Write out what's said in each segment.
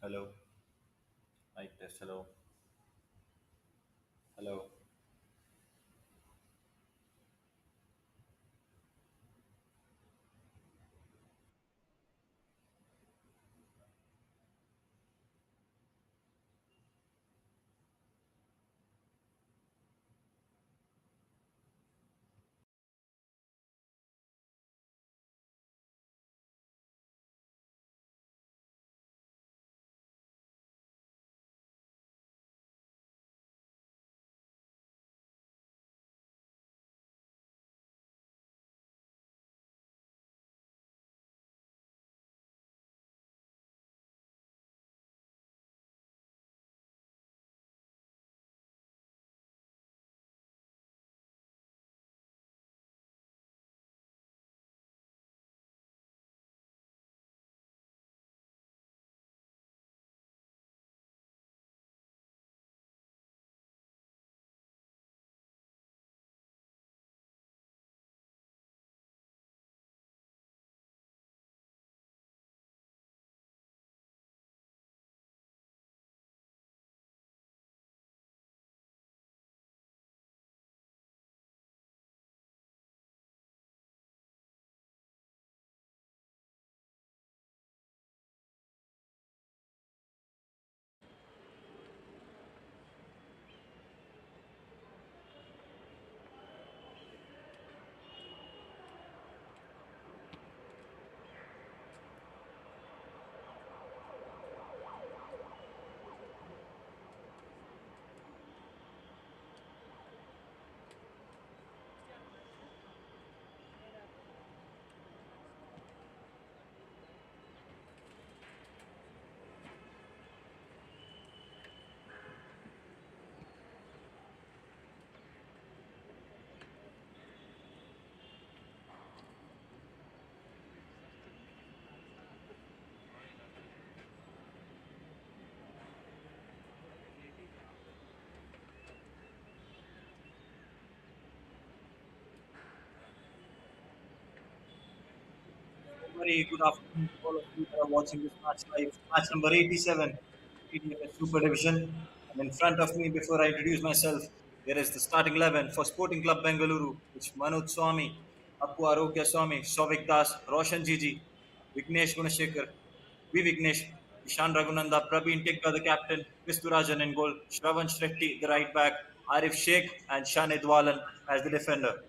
Hello. Mic test. Hello. Hello. Very good afternoon to all of you that are watching this match live. Match number 87, Bdfa Super Division. And in front of me, before I introduce myself, there is the starting 11 for Sporting Club Bengaluru, which Manoj Swami, Appu Arogya Swami, Shovik Das, Roshan Gigi, Vignesh Gunashekar, V. Vignesh, Ishan Raghunanda, Praveen Tikka, the captain, Visturajan in goal, Shravan Shetty, the right back, Arif Sheikh, and Shanid Walan as the defender.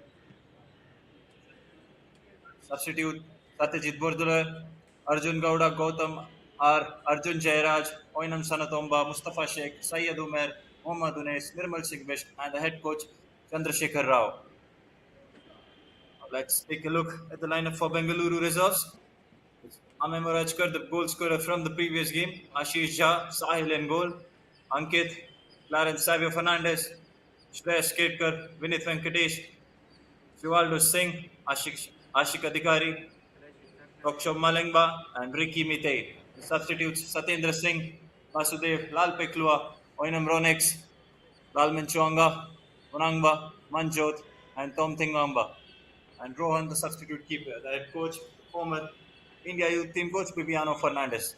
Substitute Satyajit Burdula, Arjun Gowda, Gautam R, Arjun Jairaj, Oinam Sanatomba, Mustafa Sheikh, Syed Umer, Mohammad Unes, Nirmal Singh Bish, and the head coach Chandrasekhar Rao. Let's take a look at the lineup for Bengaluru reserves. Ame Morajkar, the goal scorer from the previous game. Ashish Jha, Sahil in goal. Ankit, Clarence Savio Fernandez, Shreya Kedkar, Vinith Venkatesh, Shivaldo Singh, Ashik Adhikari, Rokshav Malengba, and Ricky Mitay. The substitutes Satyendra Singh, Vasudev, Lal Peklua, Oinam Ronex, Lalman Chuanga, Munangba, Manjot, and Tom Tingamba. And Rohan, the substitute keeper. The head coach, the former India youth team coach, Bibiano Fernandez.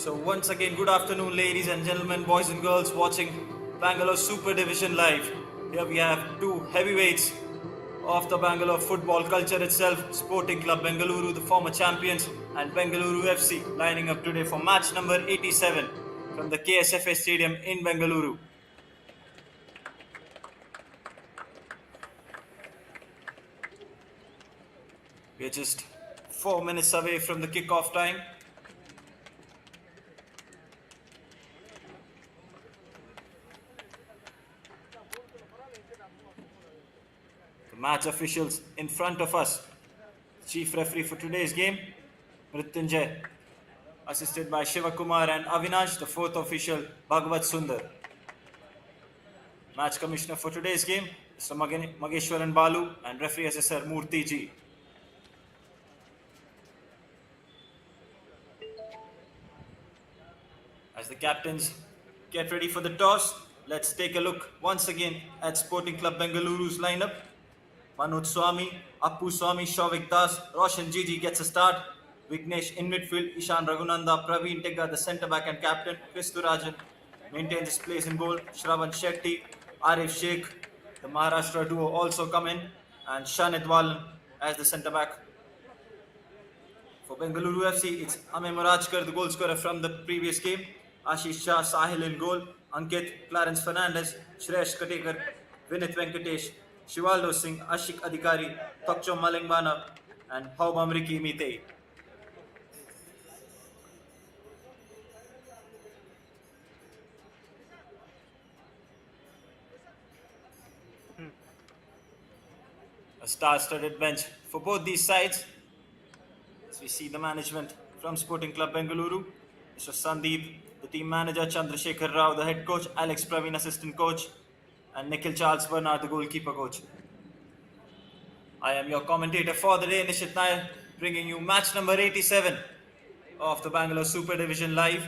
So once again, good afternoon, ladies and gentlemen, boys and girls watching Bangalore Super Division live. Here we have two heavyweights of the Bangalore football culture itself, Sporting Club Bengaluru, the former champions, and Bengaluru FC, lining up today for match number 87 from the KSFA Stadium in Bengaluru. We are just 4 minutes away from the kickoff time. The match officials in front of us. Chief referee for today's game, Mrityunjay, assisted by Shivakumar and Avinash, the fourth official, Bhagwat Sundar. Match commissioner for today's game, Mr. Mageshwaran Balu, and referee assessor Murthy Ji. As the captains get ready for the toss, let's take a look once again at Sporting Club Bengaluru's lineup. Manoj Swami, Appu Swami, Shavik Das, Roshan Gigi gets a start. Vignesh in midfield, Ishan Raghunanda, Praveen Tegga, the centre back and captain, Kristurajan maintains his place in goal. Shravan Shetty, Arif Sheikh, the Maharashtra duo also come in, and Shanit Walan as the centre back. For Bengaluru FC, it's Ame Murajkar, the goal scorer from the previous game. Ashish Shah, Sahil in goal. Ankit, Clarence Fernandez, Shresh Katekar, Vinith Venkatesh, Shivaldo Singh, Ashik Adhikari, Tokcho Malingbana, and Haubamriki Mitei. A star-studded bench for both these sides. As we see the management from Sporting Club Bengaluru, Mr. Sandeep, the team manager, Chandrasekhar Rao, the head coach, Alex Praveen, assistant coach, and Nikhil Charles Bernard, the goalkeeper coach. I am your commentator for the day, Nishit Nair, bringing you match number 87 of the Bangalore Super Division live.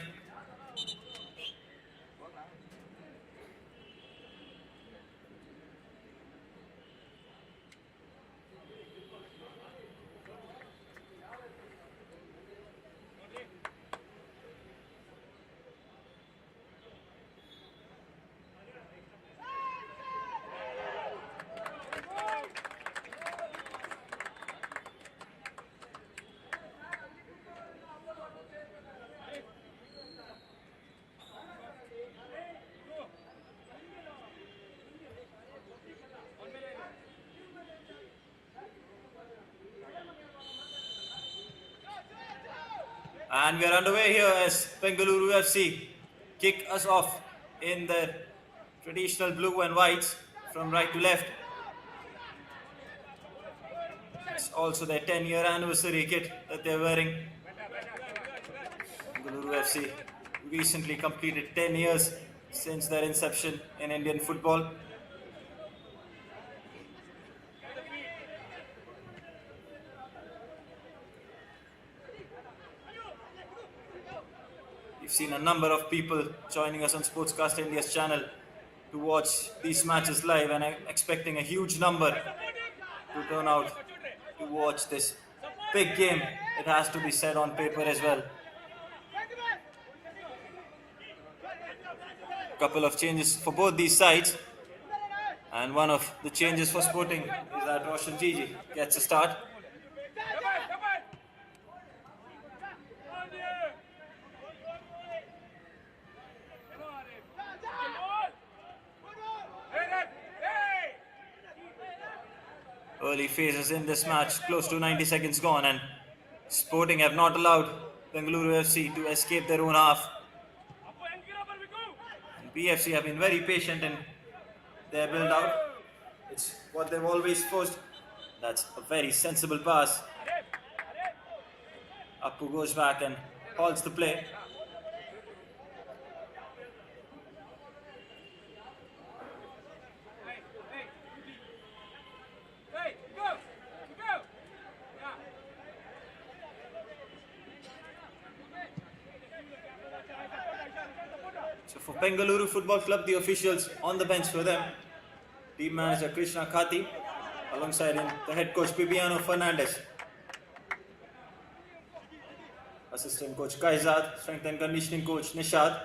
And we are underway here as Bengaluru FC kick us off in the traditional blue and whites from right to left. It's also their 10-year anniversary kit that they're wearing. Bengaluru FC recently completed 10 years since their inception in Indian football. We've seen a number of people joining us on Sportscast India's channel to watch these matches live, and I'm expecting a huge number to turn out to watch this big game. It has to be said on paper as well. A couple of changes for both these sides, and one of the changes for Sporting is that Roshan Gigi gets a start. Early phases in this match, close to 90 seconds gone, and Sporting have not allowed Bengaluru FC to escape their own half. And BFC have been very patient in their build-out. It's what they've always forced. That's a very sensible pass. Appu goes back and halts the play. So for Bengaluru Football Club, the officials on the bench for them, team manager Krishna Khati, alongside him the head coach Bibiano Fernandez. assistant coach Kaizad, strength and conditioning coach Nishad,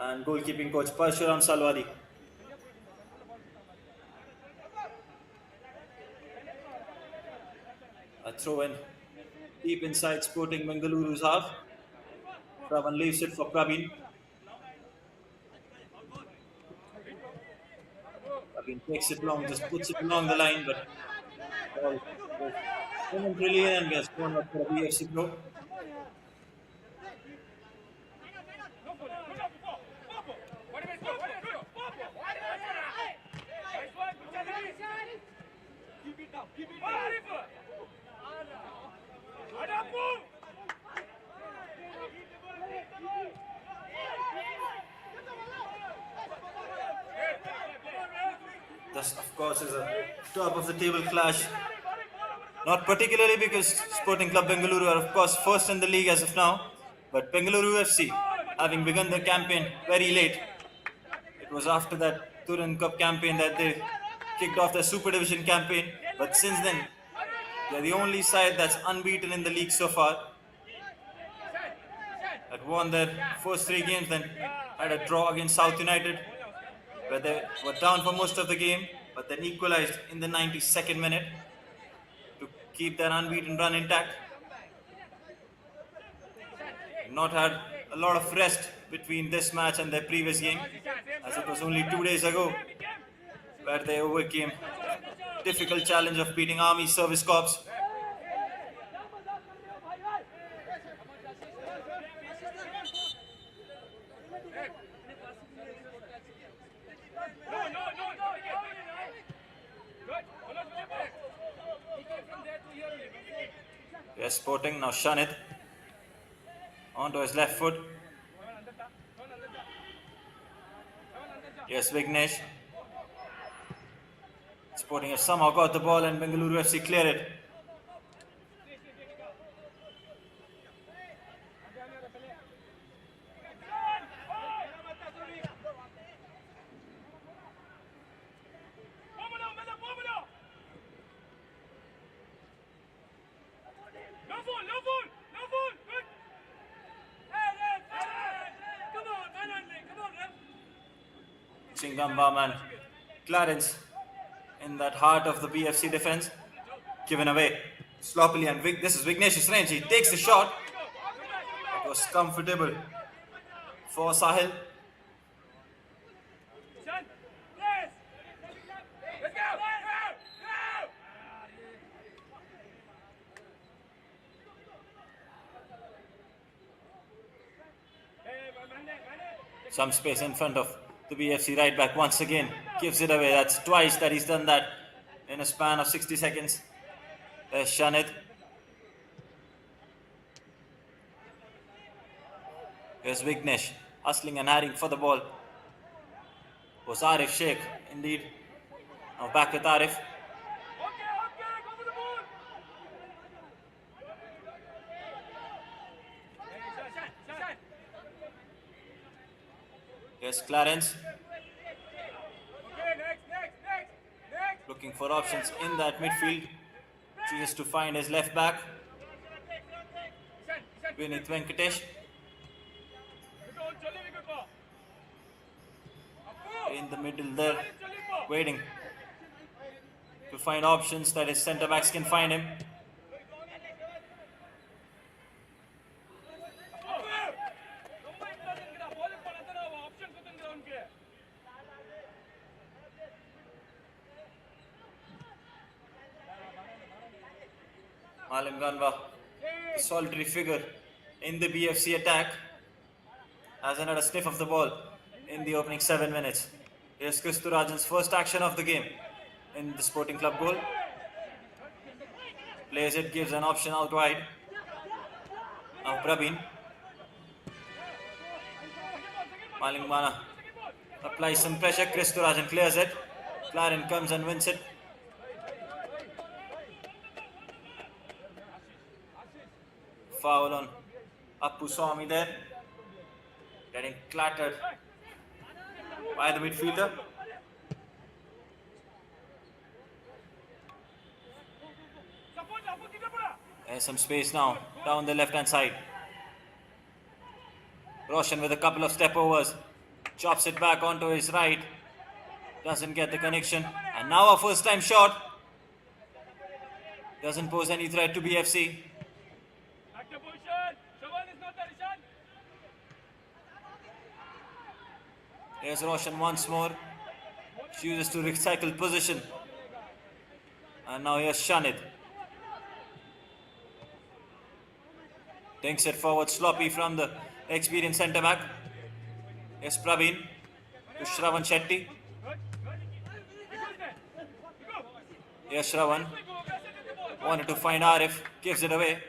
and goalkeeping coach Parshuram Salwadi. A throw in deep inside Sporting Bengaluru's half. Pravan leaves it for Praveen. Praveen takes it long, just puts it along the line, but ball goes momentarily in and gets thrown up for a BFC throw. This, of course, is a top of the table clash. Not particularly because Sporting Club Bengaluru are, of course, first in the league as of now, but Bengaluru FC, having begun the campaign very late, it was after that Turan Cup campaign that they kicked off their Super Division campaign. But since then, they're the only side that's unbeaten in the league so far. Had won their first three games, then had a draw against South United, where they were down for most of the game, but then equalized in the 92nd minute to keep their unbeaten run intact. Not had a lot of rest between this match and their previous game, as it was only 2 days ago where they overcame the difficult challenge of beating Army Service Corps. Yes, Sporting now Shanit onto his left foot. Yes, Vignesh. Sporting has somehow got the ball and Bengaluru FC clear it. Chingamba and Clarence in that heart of the BFC defense, given away sloppily, and this is Vignesh's range. He takes the shot. It was comfortable for Sahil. Some space in front of the BFC right back once again gives it away. That's twice that he's done that in a span of 60 seconds. There's Shanit. Here's Vignesh hustling and harrying for the ball. Was Arif Sheikh indeed. Now back with Arif. Here's Clarence. Looking for options in that midfield. Chooses to find his left back. Vinith Venkatesh. In the middle there, waiting to find options that his centre backs can find him. Malim Ganwa, a solitary figure in the BFC attack, hasn't had a sniff of the ball in the opening 7 minutes. Here's Kristurajan's first action of the game in the Sporting Club goal. Plays it, gives an option out wide. Now Praveen. Malingmana applies some pressure. Kristurajan clears it. Claren comes and wins it. Foul on Appu Swami there. Getting clattered by the midfielder. There's some space now down the left hand side. Roshan with a couple of step overs. Chops it back onto his right. Doesn't get the connection. And now a first time shot. Doesn't pose any threat to BFC. Here's Roshan once more. Chooses to recycle position. And now here's Shanid. Takes it forward sloppy from the experienced centre back. Here's Praveen to Shravan Shetty. Here's Shravan. Wanted to find Arif. Gives it away.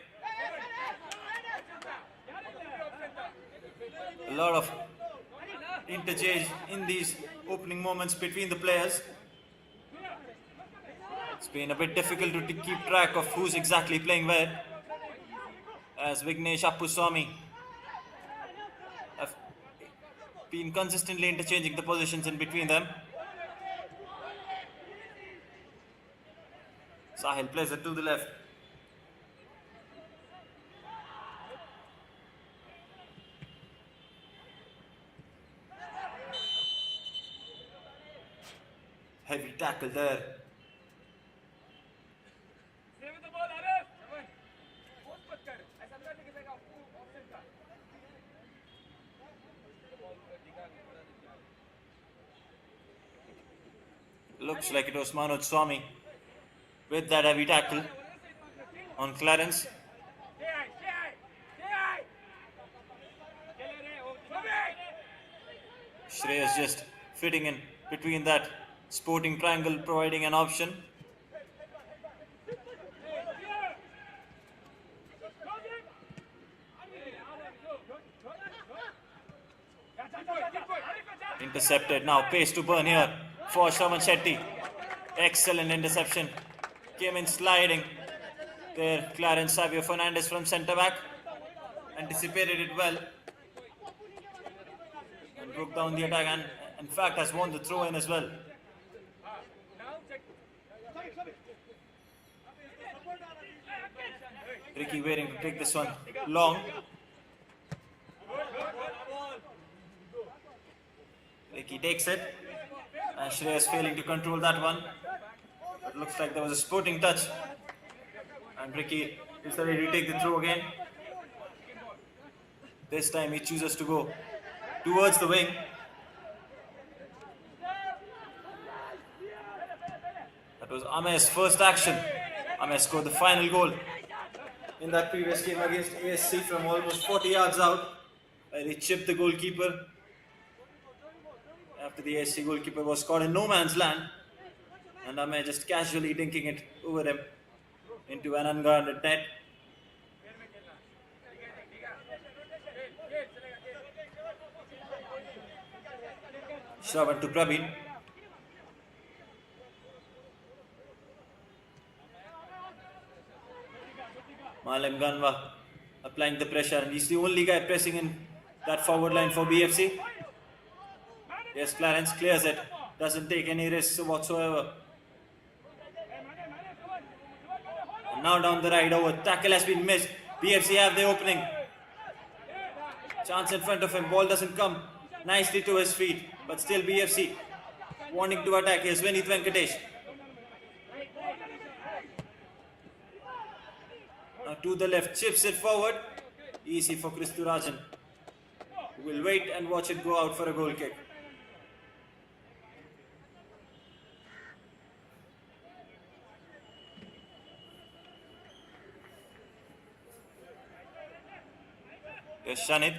A lot of interchange in these opening moments between the players. It's been a bit difficult to keep track of who's exactly playing where, as Vignesh Appuswamy have been consistently interchanging the positions in between them. Sahil plays it to the left. Heavy tackle there. Looks like it was Manoj Swami with that heavy tackle on Clarence. Shreyas just fitting in between that sporting triangle, providing an option. Intercepted now, pace to burn here for Shravan Shetty. Excellent interception. Came in sliding. There, Clarence Savio Fernandez from centre back. Anticipated it well. And broke down the attack and in fact has won the throw in as well. Ricky waiting to take this one long. Ricky takes it. And Shreyas failing to control that one. But looks like there was a sporting touch. And Ricky is ready to take the throw again. This time he chooses to go towards the wing. That was Ameh's first action. Ameh scored the final goal in that previous game against ASC from almost 40 yards out, where he chipped the goalkeeper after the ASC goalkeeper was caught in no man's land, and Ameh just casually dinking it over him into an unguarded net. Shravan to Praveen. Malem Ganwa applying the pressure, and he's the only guy pressing in that forward line for BFC. Yes, Clarence clears it, doesn't take any risks whatsoever. And now down the right over, tackle has been missed. BFC have the opening. Chance in front of him, ball doesn't come nicely to his feet, but still BFC wanting to attack. Here's Vinith Venkatesh. Now to the left, chips it forward. Easy for Kristurajan, who will wait and watch it go out for a goal kick. Here's Shanid.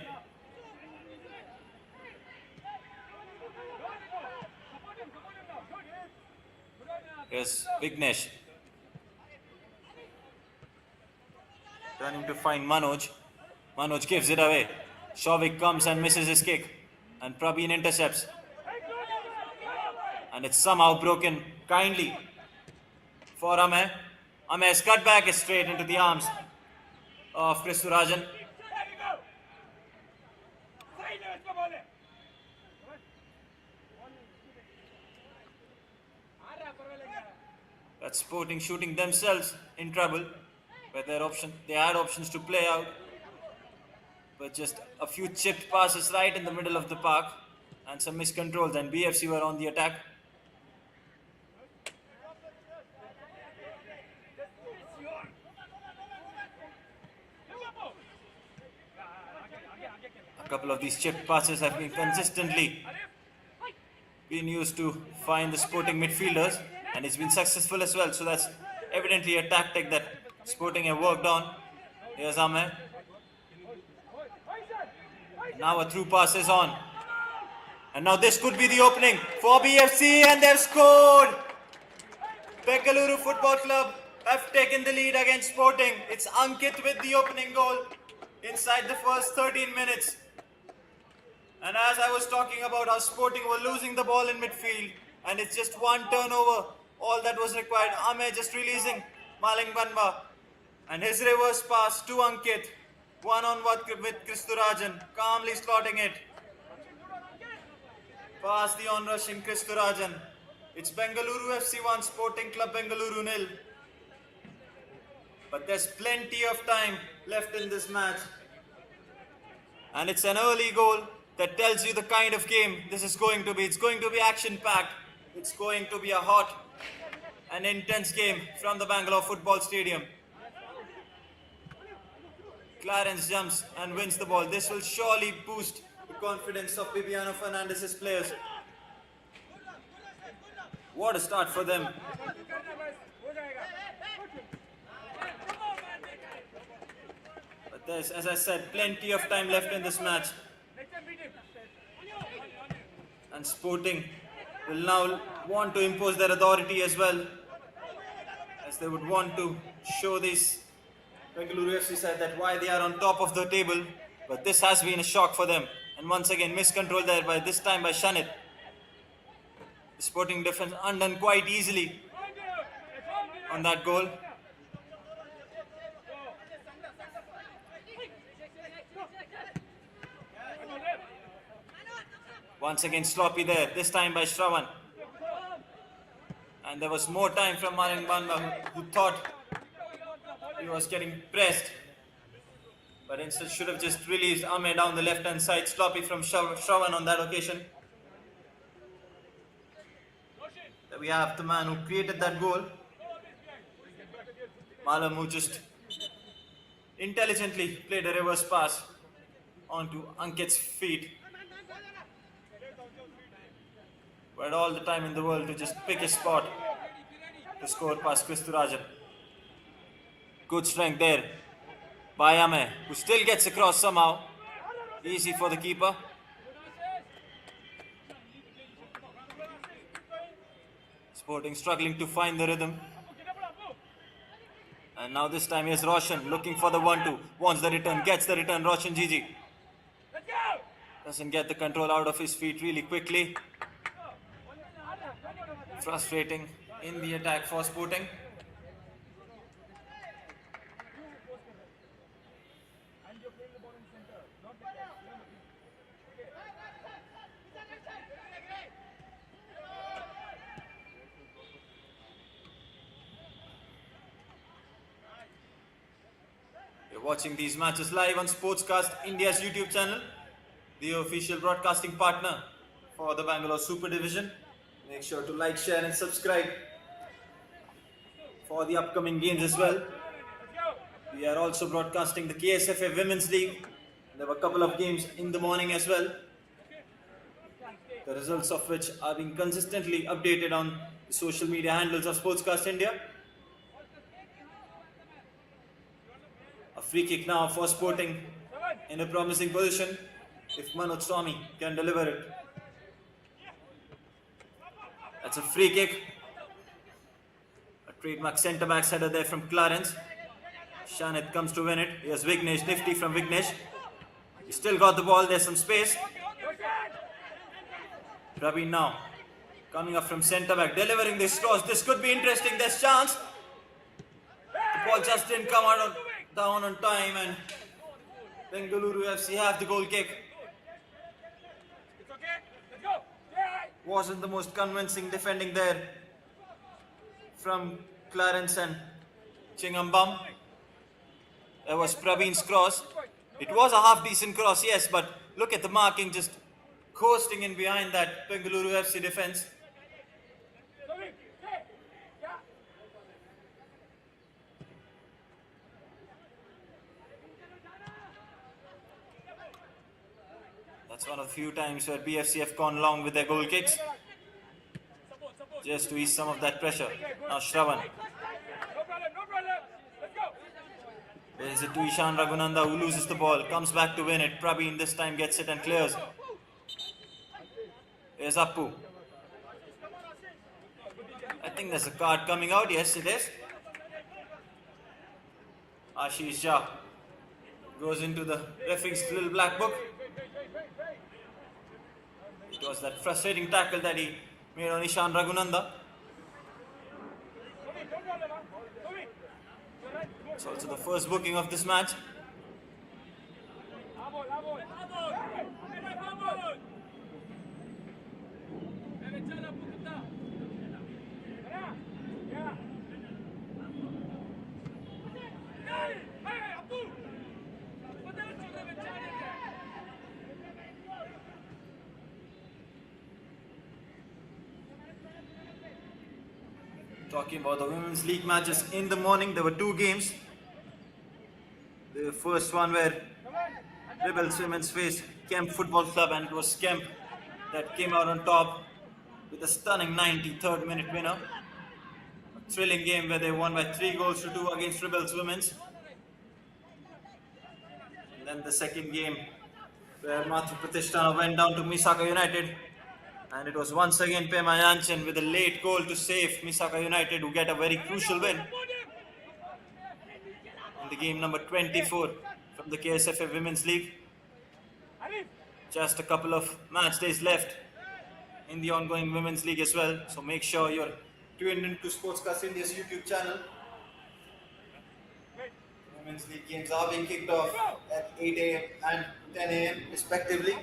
Here's Vignesh. Turning to find Manoj. Manoj gives it away. Shavik comes and misses his kick. And Praveen intercepts. And it's somehow broken kindly for Ameh. Ameh's cut back is straight into the arms of Kristurajan. That's Sporting shooting themselves in trouble, where they had options to play out. But just a few chipped passes right in the middle of the park and some miscontrols, and BFC were on the attack. A couple of these chipped passes have been consistently been used to find the Sporting midfielders, and it's been successful as well. So that's evidently a tactic that Sporting have worked on. Here's Ahmed. Now a through pass is on. And now this could be the opening for BFC, and they've scored! Bengaluru Football Club have taken the lead against Sporting. It's Ankit with the opening goal inside the first 13 minutes. And as I was talking about how Sporting were losing the ball in midfield, and it's just one turnover, all that was required. Ahmed just releasing Maling Banba, and his reverse pass to Ankit, one-on-one with Kristurajan, calmly slotting it. Past the on-rushing Kristurajan. It's Bengaluru FC 1, Sporting Club Bengaluru 0. But there's plenty of time left in this match. And it's an early goal that tells you the kind of game this is going to be. It's going to be action-packed. It's going to be a hot and intense game from the Bangalore Football Stadium. Clarence jumps and wins the ball. This will surely boost the confidence of Bibiano Fernandez's players. What a start for them. But there's, as I said, plenty of time left in this match. And Sporting will now want to impose their authority as well, as they would want to show this Bengaluru FC side that why they are on top of the table. But this has been a shock for them. And once again, miscontrol there by this time by Shanit. The Sporting defense undone quite easily on that goal. Once again sloppy there, this time by Shravan. And there was more time from Maring Banda, who thought he was getting pressed, but instead should have just released Ahmed down the left hand side. Sloppy from Shravan on that occasion. There we have the man who created that goal, Malam, who just intelligently played a reverse pass onto Ankit's feet. But all the time in the world to just pick a spot to score past Kristurajan. Good strength there by Ame, who still gets across somehow. Easy for the keeper. Sporting struggling to find the rhythm. And now this time here's Roshan looking for the 1-2. Wants the return, gets the return. Roshan Gigi doesn't get the control out of his feet really quickly. Frustrating in the attack for Sporting. You're watching these matches live on Sportscast India's YouTube channel, the official broadcasting partner for the Bangalore Super Division. Make sure to like, share and subscribe for the upcoming games as well. We are also broadcasting the KSFA Women's League. There were a couple of games in the morning as well, the results of which are being consistently updated on the social media handles of Sportscast India. A free kick now for Sporting in a promising position if Manoj Swami can deliver it. That's a free kick. A trademark centre-back's header there from Clarence. Shanit comes to win it. Here's Vignesh, nifty from Vignesh. He still got the ball, there's some space. Praveen now coming up from centre-back, delivering this cross. This could be interesting, there's chance. The ball just didn't come out down on time, and Bengaluru FC have the goal kick. Wasn't the most convincing defending there from Clarence and Chingambam. There was Praveen's cross, It was a half decent cross, yes, but look at the marking just coasting in behind that Bengaluru FC defense. That's one of the few times where BFC have gone long with their goal kicks, just to ease some of that pressure. Now Shravan. There's it to Ishan Raghunanda, who loses the ball, comes back to win it. Praveen this time gets it and clears. Here's Appu. I think there's a card coming out. Yes, it is. Ashish Jha goes into the referee's little black book. It was that frustrating tackle that he made on Ishan Raghunanda. It's also the first booking of this match. Talking about the Women's League matches in the morning, there were two games. The first one where Rebels Women's faced Kemp Football Club, and it was Kemp that came out on top with a stunning 93rd minute winner. A thrilling game where they won by 3-2 against Rebels Women's. And then the second game where Mathu Pratishtana went down to Misaka United, and it was once again Pema Janchen with a late goal to save Misaka United, who get a very crucial win in the game number 24 from the KSFA Women's League. Just a couple of match days left in the ongoing Women's League as well, so make sure you're tuned into Sportscast India's YouTube channel. Women's League games are being kicked off at 8 a.m. and 10 a.m. respectively.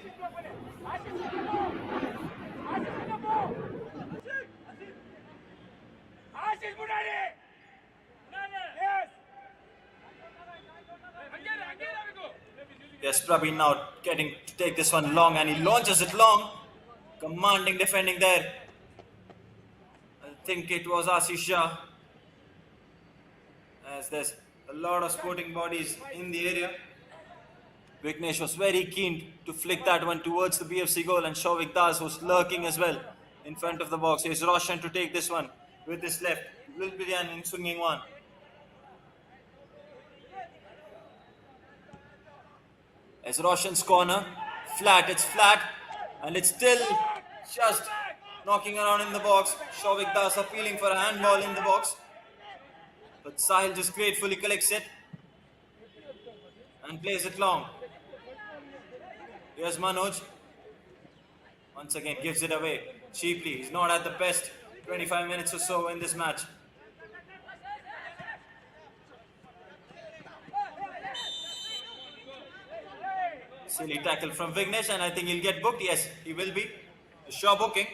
Yes, Prabhi now getting to take this one long, and he launches it long. Commanding defending there. I think it was Ashish Jha, as there's a lot of sporting bodies in the area. Vignesh was very keen to flick that one towards the BFC goal, and Shavik Das was lurking as well in front of the box. Here's Roshan to take this one with his left. Lil Biryan in swinging one. As Roshan's corner, flat, it's flat, and it's still just knocking around in the box. Shavik Das appealing for a handball in the box, but Sahil just gratefully collects it and plays it long. Here's Manoj. Once again gives it away cheaply. He's not at the best 25 minutes or so in this match. Silly tackle from Vignesh, and I think he'll get booked. Yes, he will be. A sure booking.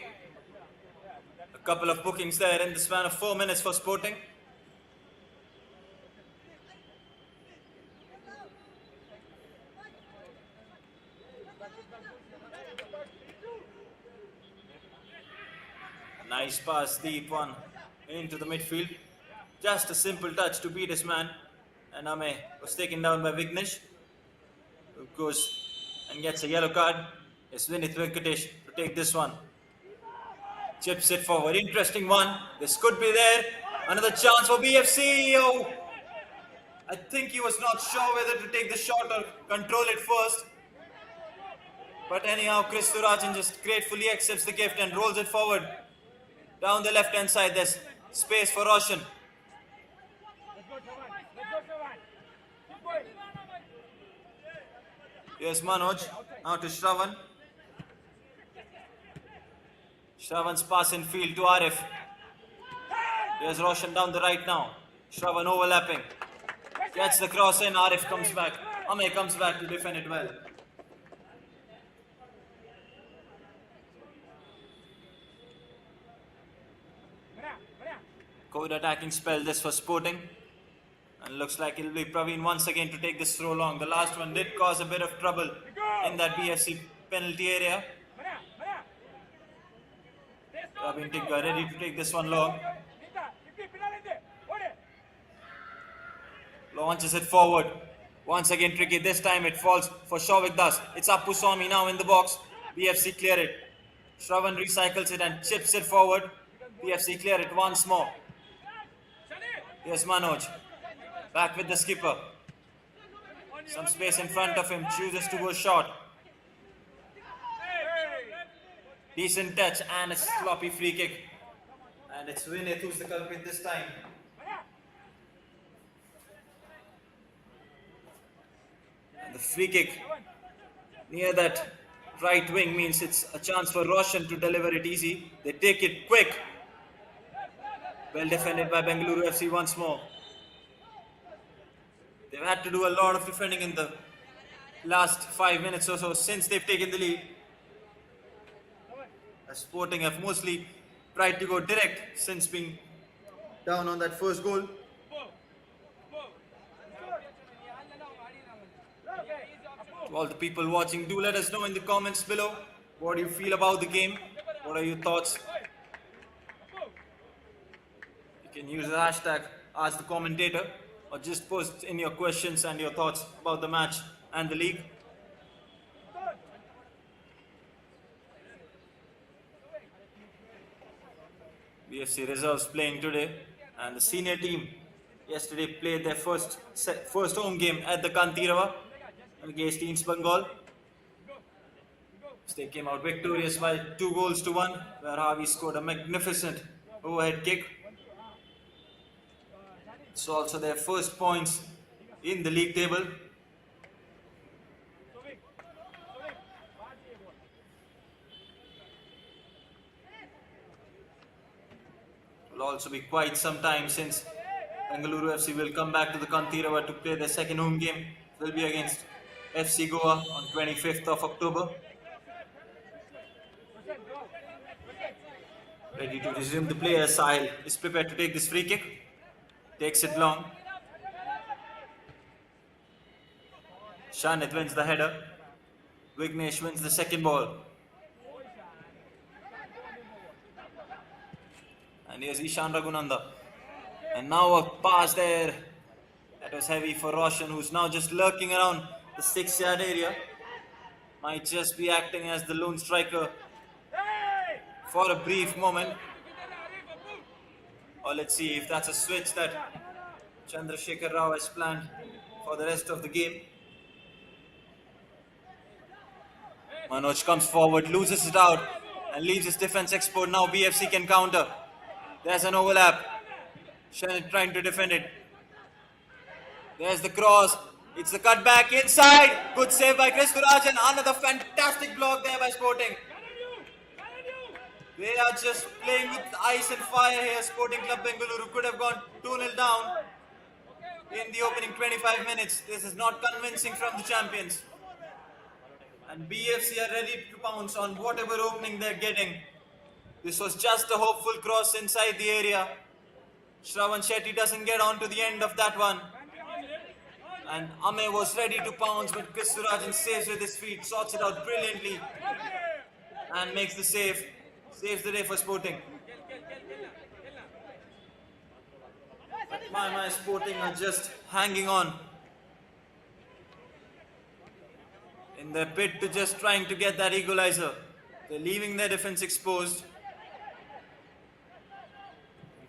A couple of bookings there in the span of 4 minutes for Sporting. Nice pass, deep one into the midfield. Just a simple touch to beat his man. And Ame was taken down by Vignesh, who goes and gets a yellow card. It's Vinith Venkatesh to take this one. Chips it forward. Interesting one. This could be there. Another chance for BFC. Oh, I think he was not sure whether to take the shot or control it first. But anyhow, Chris Surajan just gratefully accepts the gift and rolls it forward. Down the left hand side, there's space for Roshan. Here's Manoj, now to Shravan. Shravan's pass in field to Arif. Here's Roshan down the right now. Shravan overlapping. Gets the cross in, Arif comes back. Ame comes back to defend it well. Good attacking spell this for Sporting. And looks like it'll be Praveen once again to take this throw long. The last one did cause a bit of trouble in that BFC penalty area. Praveen Tigga ready to take this one long. Launches it forward. Once again tricky. This time it falls for Shovik Das. It's Appu Swami now in the box. BFC clear it. Shravan recycles it and chips it forward. BFC clear it once more. Here's Manoj. Back with the skipper. Some space in front of him. Chooses to go short. Decent touch and a sloppy free kick. And it's Vinith who's the culprit this time. And the free kick near that right wing means it's a chance for Roshan to deliver it easy. They take it quick. Well defended by Bengaluru FC once more. They've had to do a lot of defending in the last 5 minutes or so since they've taken the lead. Sporting have mostly tried to go direct since being down on that first goal. To all the people watching, do let us know in the comments below what do you feel about the game. What are your thoughts? You can use the hashtag Ask the Commentator or just post in your questions and your thoughts about the match and the league. BFC reserves playing today, and the senior team yesterday played their first home game at the Kantirava against East Bengal. They came out victorious by 2-1, where Harvey scored a magnificent overhead kick. It's also their first points in the league table. Will also be quite some time since Bengaluru FC will come back to the Kantirava to play their second home game. It will be against FC Goa on 25th of October. Ready to resume the play as Sahil is prepared to take this free kick. Takes it long. Shanit wins the header. Vignesh wins the second ball. And here's Ishan Raghunanda. And now a pass there. That was heavy for Roshan, who's now just lurking around the 6-yard area. Might just be acting as the lone striker for a brief moment. Or let's see if that's a switch that Chandrasekhar Rao has planned for the rest of the game. Manoj comes forward, loses it out and leaves his defense exposed. Now BFC can counter. There's an overlap. Shannon trying to defend it. There's the cross. It's the cut back inside. Good save by Chris Kuraj and another fantastic block there by Sporting. They are just playing with ice and fire here. Sporting Club Bengaluru could have gone 2-0 down in the opening 25 minutes. This is not convincing from the champions. And BFC are ready to pounce on whatever opening they're getting. This was just a hopeful cross inside the area. Shravan Shetty doesn't get on to the end of that one. And Ame was ready to pounce, but Chris Surajan saves with his feet, sorts it out brilliantly and makes the save. Saves the day for Sporting. But my Sporting are just hanging on in their pit to just trying to get that equalizer. They're leaving their defense exposed.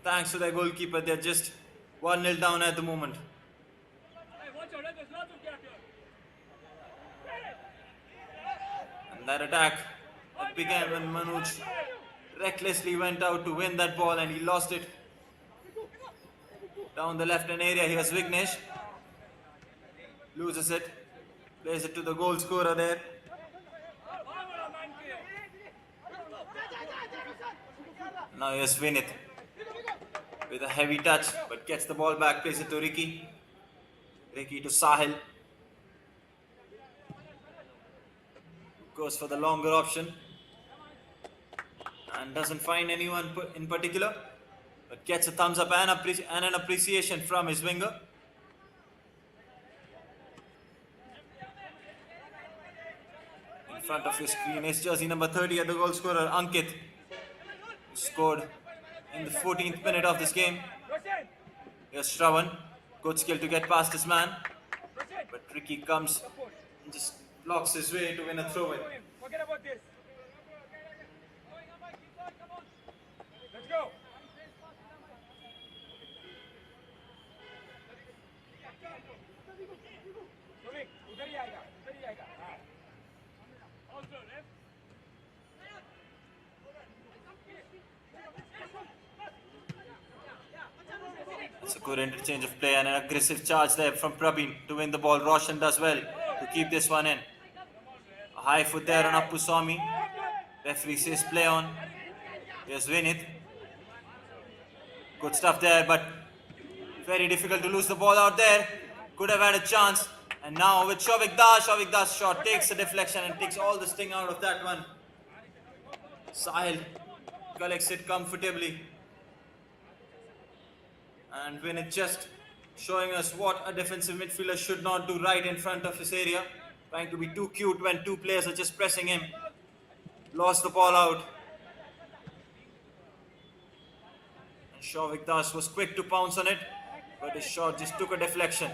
Thanks to their goalkeeper, they're just 1-0 down at the moment. And that attack that began when Manoj recklessly went out to win that ball and he lost it. Down the left-hand area, here's Vignesh. Loses it. Plays it to the goal scorer there. Now here's Vinith with a heavy touch, but gets the ball back, plays it to Ricky. Ricky to Sahil. Goes for the longer option. And doesn't find anyone in particular, but gets a thumbs up and an appreciation from his winger. front of your screen is jersey number 30 at the goal scorer, Ankit, who scored in the 14th minute of this game. Here's Shravan. Good skill to get past this man. But Ricky comes and just blocks his way to win a throw-in. Forget about this. Let's go. उधर ही आएगा, उधर ही आएगा. Also left. It's a good interchange of play and an aggressive charge there from Prabin to win the ball. Roshan does well to keep this one in. A high foot there on Appuswamy. Referee says play on. Here's Vinith. Good stuff there, but very difficult to lose the ball out there. Could have had a chance. And now with Shavik Das shot takes the deflection and takes all the sting out of that one. Sahil collects it comfortably. And Vinith just showing us what a defensive midfielder should not do right in front of his area. Trying to be too cute when two players are just pressing him. Lost the ball out. And Shavik Das was quick to pounce on it, but his shot just took a deflection.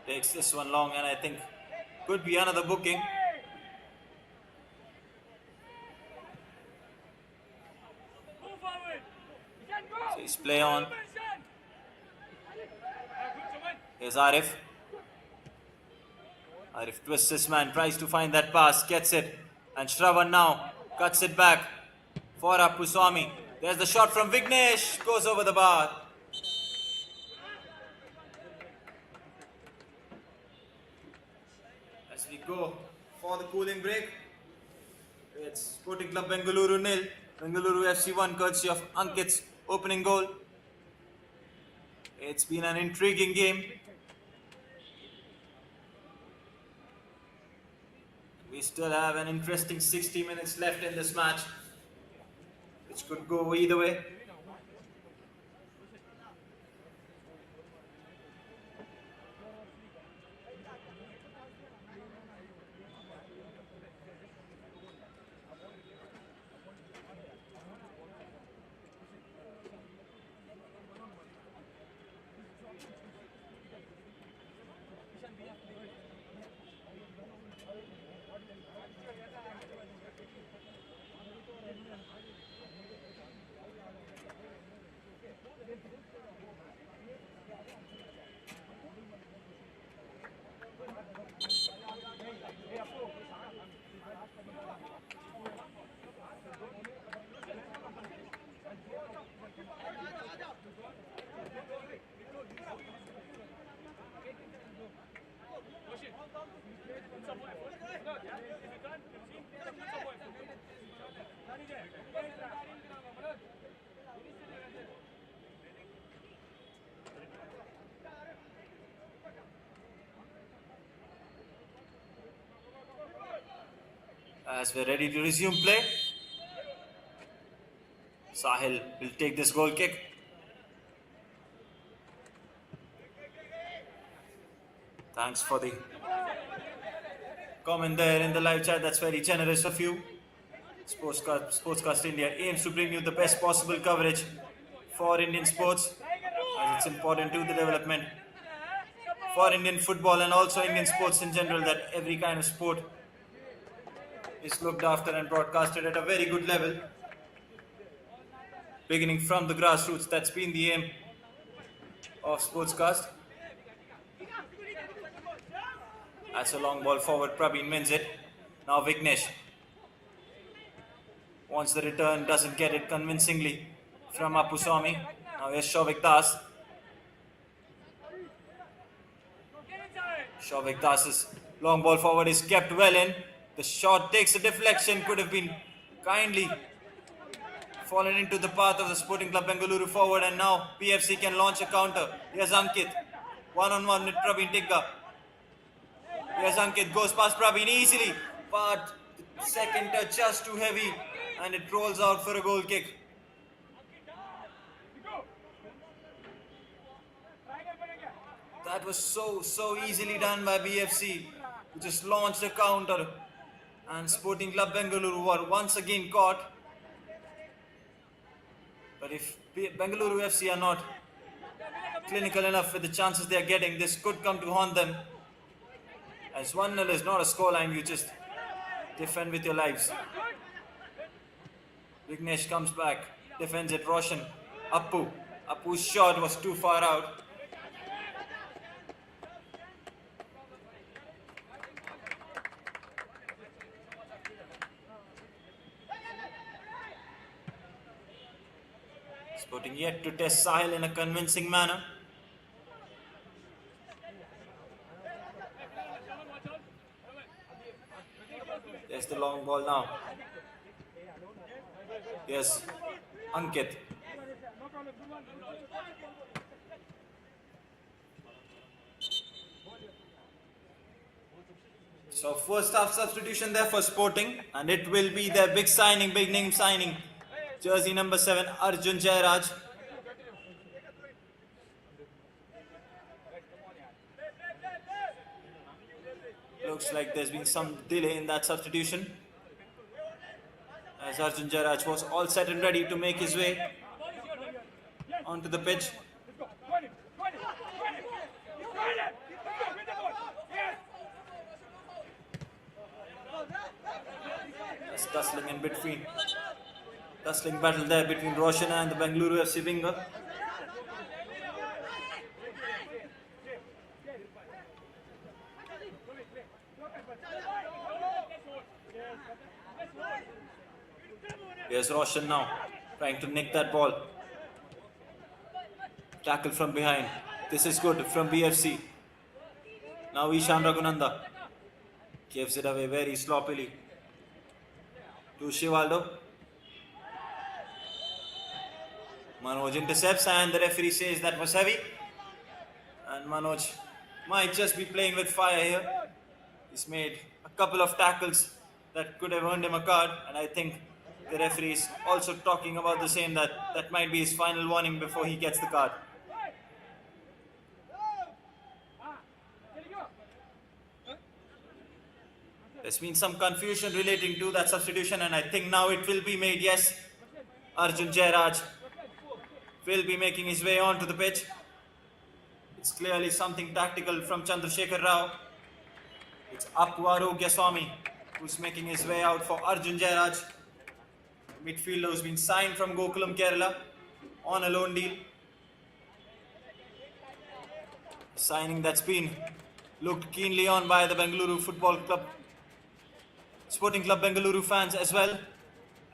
Takes this one long and I think could be another booking. So he's play on. Here's Arif. Arif twists this man, tries to find that pass, gets it. And Shravan now cuts it back for Appuswamy. There's the shot from Vignesh, goes over the bar. As we go for the cooling break, it's Sporting Club Bengaluru 0, Bengaluru FC 1, courtesy of Ankit's opening goal. It's been an intriguing game. We still have an interesting 60 minutes left in this match, which could go either way. As we're ready to resume play, Sahil will take this goal kick. Thanks for the comment there in the live chat. That's very generous of you. Sportscast India aims to bring you the best possible coverage for Indian sports, as it's important to the development for Indian football and also Indian sports in general, that every kind of sport is looked after and broadcasted at a very good level, beginning from the grassroots. That's been the aim of Sportscast. That's a long ball forward. Prabin wins it. Now Vignesh wants the return, doesn't get it convincingly from Appuswamy. Now here's Shavik Das. Shavik Das's long ball forward is kept well in. The shot takes a deflection, could have been kindly fallen into the path of the Sporting Club Bengaluru forward, and now PFC can launch a counter. Here's Ankit, one-on-one with Praveen Tigga. Here's Ankit, goes past Praveen easily, but the second touch just too heavy, and it rolls out for a goal kick. That was so easily done by BFC, who just launched a counter, and Sporting Club Bengaluru were once again caught. But if Bengaluru FC are not clinical enough with the chances they are getting, this could come to haunt them. As 1-0 is not a scoreline, you just defend with your lives. Vignesh comes back, defends it. Roshan, Appu's shot was too far out. Sporting yet to test Sahil in a convincing manner. There's the long ball now. Yes, Ankit. So first half substitution there for Sporting, and it will be their big signing, big name signing. Jersey number 7, Arjun Jairaj. Looks like there's been some delay in that substitution, as Arjun Jairaj was all set and ready to make his way onto the pitch. That's tussling in between. Tussling battle there between Roshan and the Bengaluru FC winger. Here's Roshan now, trying to nick that ball. Tackle from behind. This is good from BFC. Now Ishan Raghunanda gives it away very sloppily to Shivaldo. Manoj intercepts, and the referee says that was heavy. And Manoj might just be playing with fire here. He's made a couple of tackles that could have earned him a card, and I think the referee is also talking about the same, that might be his final warning before he gets the card. There's been some confusion relating to that substitution, and I think now it will be made. Yes, Arjun Jairaj will be making his way onto the pitch. It's clearly something tactical from Chandrasekhar Rao. It's Appu Arogyaswamy who's making his way out for Arjun Jairaj. Midfielder who's been signed from Gokulam, Kerala on a loan deal. Signing that's been looked keenly on by the Bengaluru Football Club, Sporting Club Bengaluru fans as well.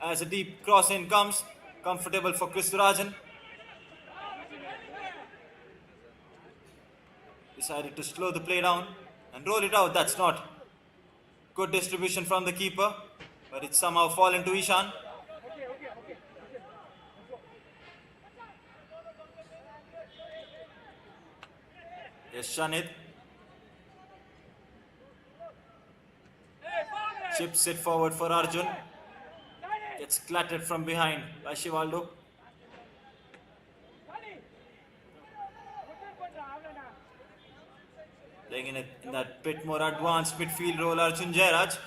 As a deep cross in comes, comfortable for Kristurajan. Decided to slow the play down and roll it out. That's not good distribution from the keeper, but it's somehow fallen to Ishan. Yes, Shanid chips it forward for Arjun. Gets clattered from behind by Shivaldo. Playing in that bit more advanced midfield role, Arjun Jairaj,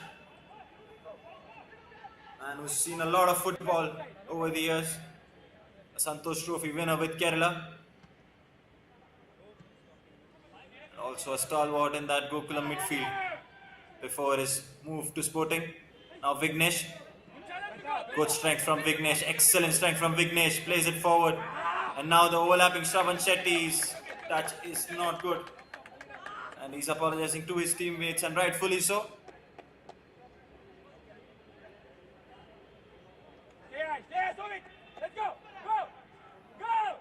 and who's seen a lot of football over the years. A Santosh Trophy winner with Kerala. And also a stalwart in that Gokulam midfield before his move to Sporting. Now Vignesh. Good strength from Vignesh. Excellent strength from Vignesh. Plays it forward. And now the overlapping Shravan Shetty's touch is not good. And he's apologizing to his teammates, and rightfully so. Let's go! Go!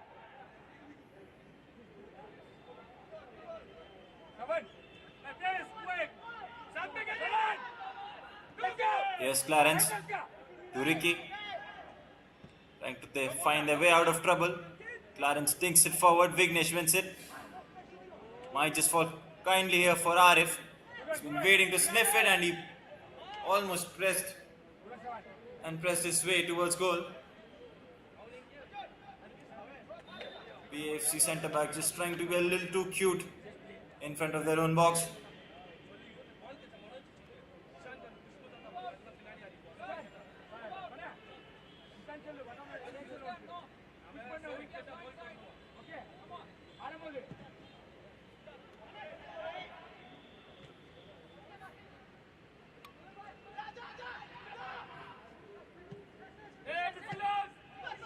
Come on! Here's Clarence to Ricky. Trying to find their way out of trouble. Clarence thinks it forward. Vignesh wins it. Might just fall kindly here for Arif. He's been waiting to sniff it and he almost pressed his way towards goal. BFC centre back just trying to be a little too cute in front of their own box.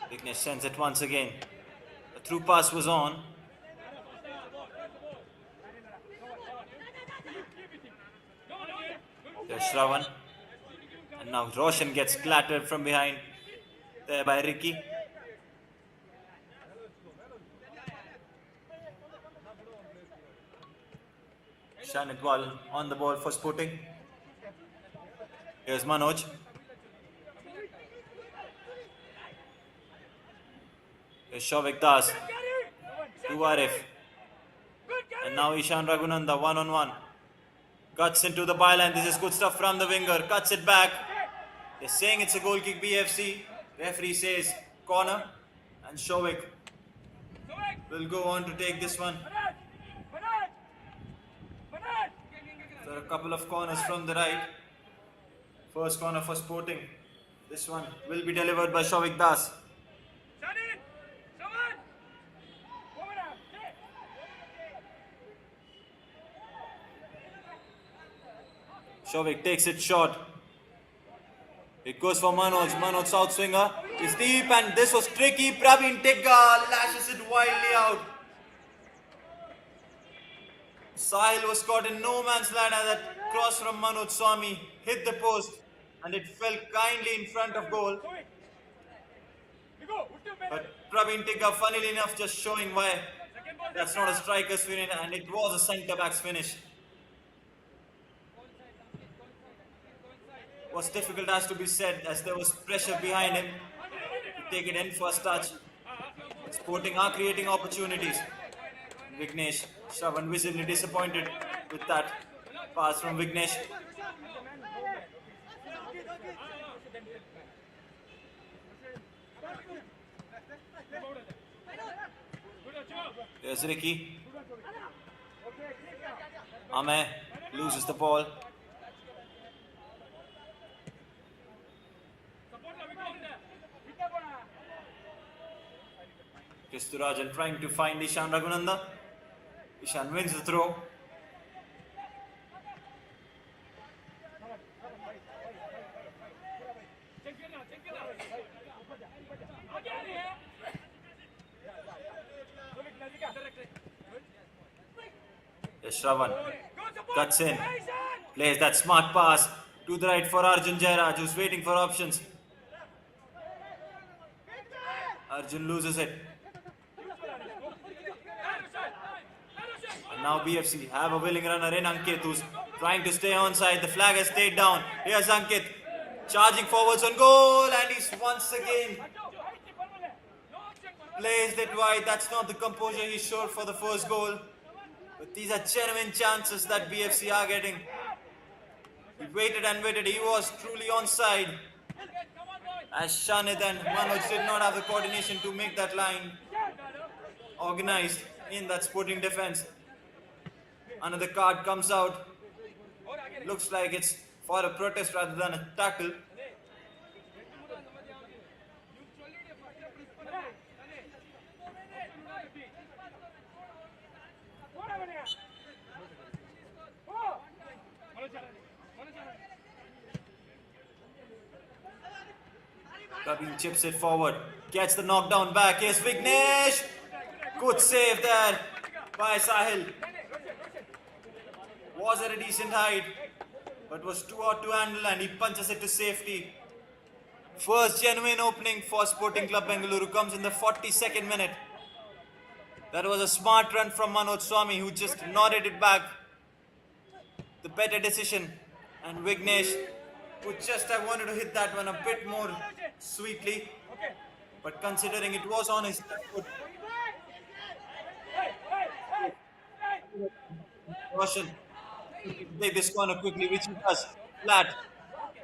Vignesh sends it once again. The through pass was on. There's Shravan. And now Roshan gets clattered from behind there by Ricky. Shanitwal on the ball for Sporting. Here's Manoj. Here's Shavik Das to Arif. And now Ishan Raghunanda one-on-one. Cuts into the byline. This is good stuff from the winger. Cuts it back. They're saying it's a goal kick BFC. Referee says corner. And Shavik will go on to take this one. There are a couple of corners from the right. First corner for Sporting. This one will be delivered by Shavik Das. Shavik takes it short. It goes for Manoj. Manoj south swinger is deep and this was tricky. Praveen Tigga lashes it wildly out. Sahil was caught in no man's land as that cross from Manoj Swami hit the post and it fell kindly in front of goal. But Praveen Tigga, funnily enough, just showing why that's not a striker's finish and it was a centre-back's finish. Was difficult as to be said as there was pressure behind him to take it in first touch. Sporting are creating opportunities. Vignesh, Shravan visibly disappointed with that pass from Vignesh. There's Ricky. Ame loses the ball. Kisturajan trying to find Ishan Raghunanda. Ishan wins the throw. Shravan cuts in, plays that smart pass to the right for Arjun Jairaj, who's waiting for options. Arjun loses it. And now BFC have a willing runner in Ankit, who's trying to stay onside. The flag has stayed down. Here's Ankit charging forwards on goal, and he's once again placed it wide. That's not the composure he showed for the first goal. But these are genuine chances that BFC are getting. He waited and waited. He was truly onside. As Shanit and Manoj did not have the coordination to make that line organized in that Sporting defense. Another card comes out. Looks like it's for a protest rather than a tackle. Kabir chips it forward. Gets the knockdown back. Here's Vignesh. Good save there by Sahil. Was at a decent height, but was too hard to handle and he punches it to safety. First genuine opening for Sporting Club Bengaluru comes in the 42nd minute. That was a smart run from Manoj Swami, who just nodded it back. The better decision. And Vignesh would just have wanted to hit that one a bit more sweetly. But considering it was on his left foot, Roshan take this corner quickly, which he does. Flat.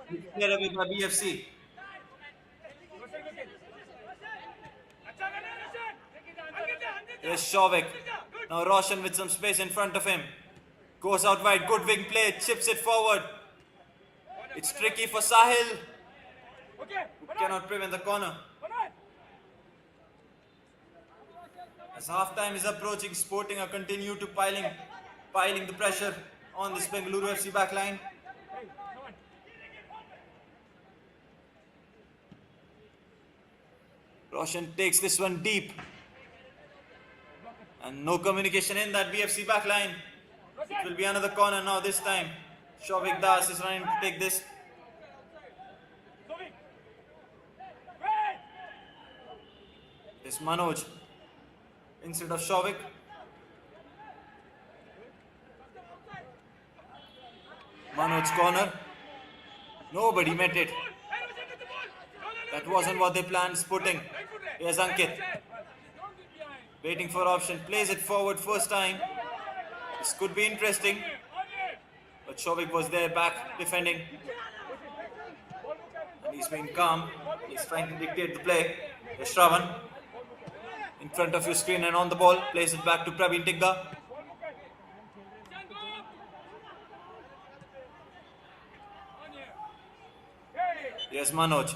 It's cleared away by BFC. Here's Shavik. Now Roshan with some space in front of him. Goes out wide. Good wing play. Chips it forward. It's tricky for Sahil. Cannot prevent the corner. As half-time is approaching, Sporting are continue to piling the pressure on this Bengaluru FC backline. Roshan takes this one deep. And no communication in that BFC backline. It will be another corner now this time. Shavik Das is running to take this. It's Manoj instead of Shavik. Manoj's corner. Nobody met it. That wasn't what they planned. Sporting. Here's Ankit. Waiting for option. Plays it forward first time. This could be interesting. But Shavik was there back defending. And he's being calm. He's trying to dictate the play. Here's Shravan. In front of your screen and on the ball. Plays it back to Praveen Tigga. Here's Manoj.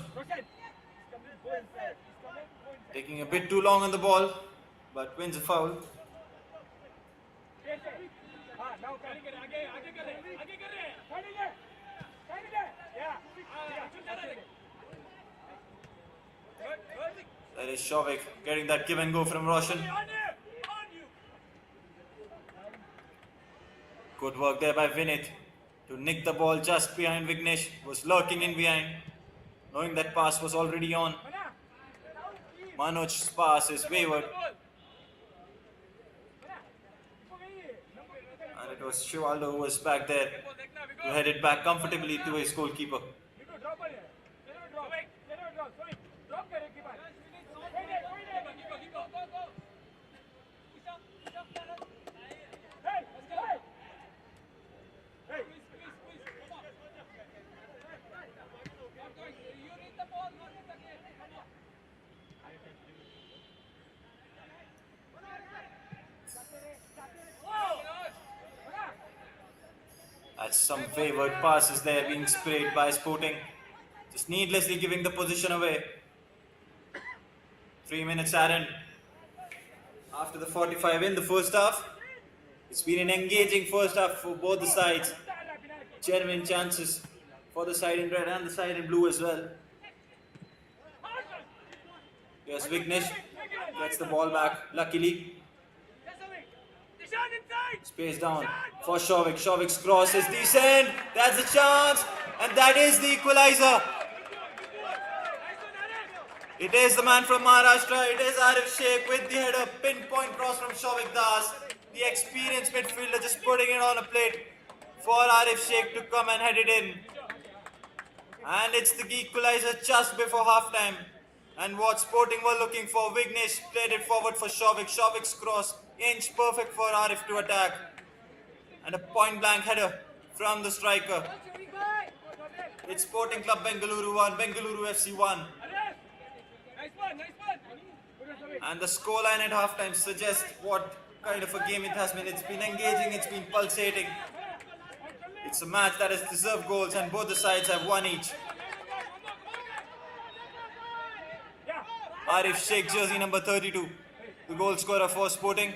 Taking a bit too long on the ball, but wins a foul. That is Shavik getting that give and go from Roshan. Good work there by Vinit to nick the ball just behind Vignesh. Was lurking in behind, knowing that pass was already on. Manoj's pass is wayward. And it was Shivaldo who was back there to head it back comfortably to his goalkeeper. That's some wayward passes there being sprayed by Sporting. Just needlessly giving the position away. 3 minutes added after the 45 in the first half. It's been an engaging first half for both the sides. Genuine chances for the side in red and the side in blue as well. Yes, Vignesh gets the ball back, luckily. Space down for Shavik. Shavik's cross is decent. That's a chance. And that is the equalizer. It is the man from Maharashtra. It is Arif Sheikh with the header. Pinpoint cross from Shavik Das. The experienced midfielder just putting it on a plate for Arif Sheikh to come and head it in. And it's the equalizer just before halftime. And what Sporting were looking for, Vignesh played it forward for Shavik. Shavik's cross, inch perfect for Arif to attack. And a point blank header from the striker. It's Sporting Club Bengaluru 1, Bengaluru FC 1. And the scoreline at halftime suggests what kind of a game it has been. It's been engaging, it's been pulsating. It's a match that has deserved goals and both the sides have won each. Arif Sheikh, jersey number 32, the goal scorer for Sporting.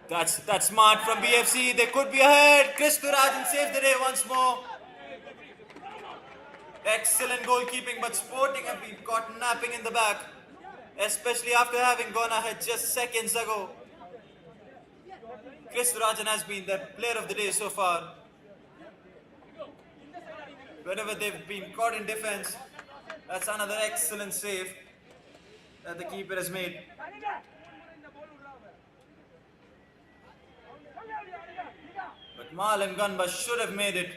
That's smart from BFC. They could be ahead. Chris Turajan saves the day once more. Excellent goalkeeping, but Sporting have been caught napping in the back, especially after having gone ahead just seconds ago. Chris Turajan has been the player of the day so far. Whenever they've been caught in defense, that's another excellent save that the keeper has made. But Mal and Ganba should have made it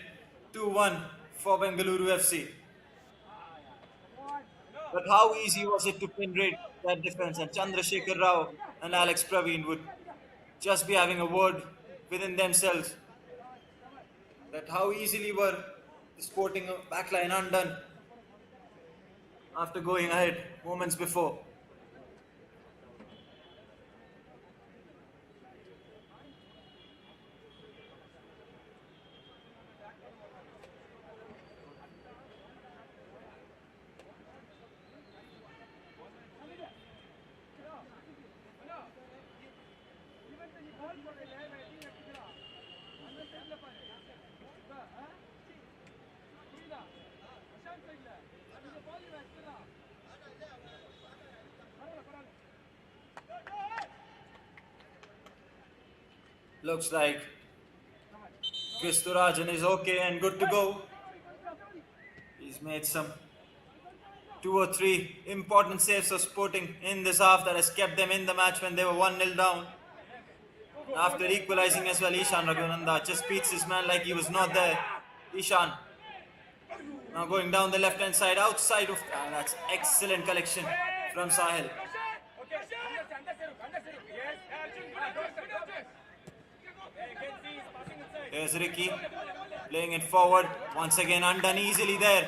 2-1 for Bengaluru FC. But how easy was it to penetrate that defense? And Chandrasekhar Rao and Alex Praveen would just be having a word within themselves that how easily were the Sporting backline undone after going ahead moments before. Looks like Kristurajan is okay and good to go. He's made some 2 or 3 important saves for Sporting in this half that has kept them in the match when they were 1-0 down. After equalizing as well, Ishan Raghunanda just beats his man like he was not there. Ishan now going down the left hand side outside of that's excellent collection from Sahil. Here's Ricky playing it forward once again undone easily there.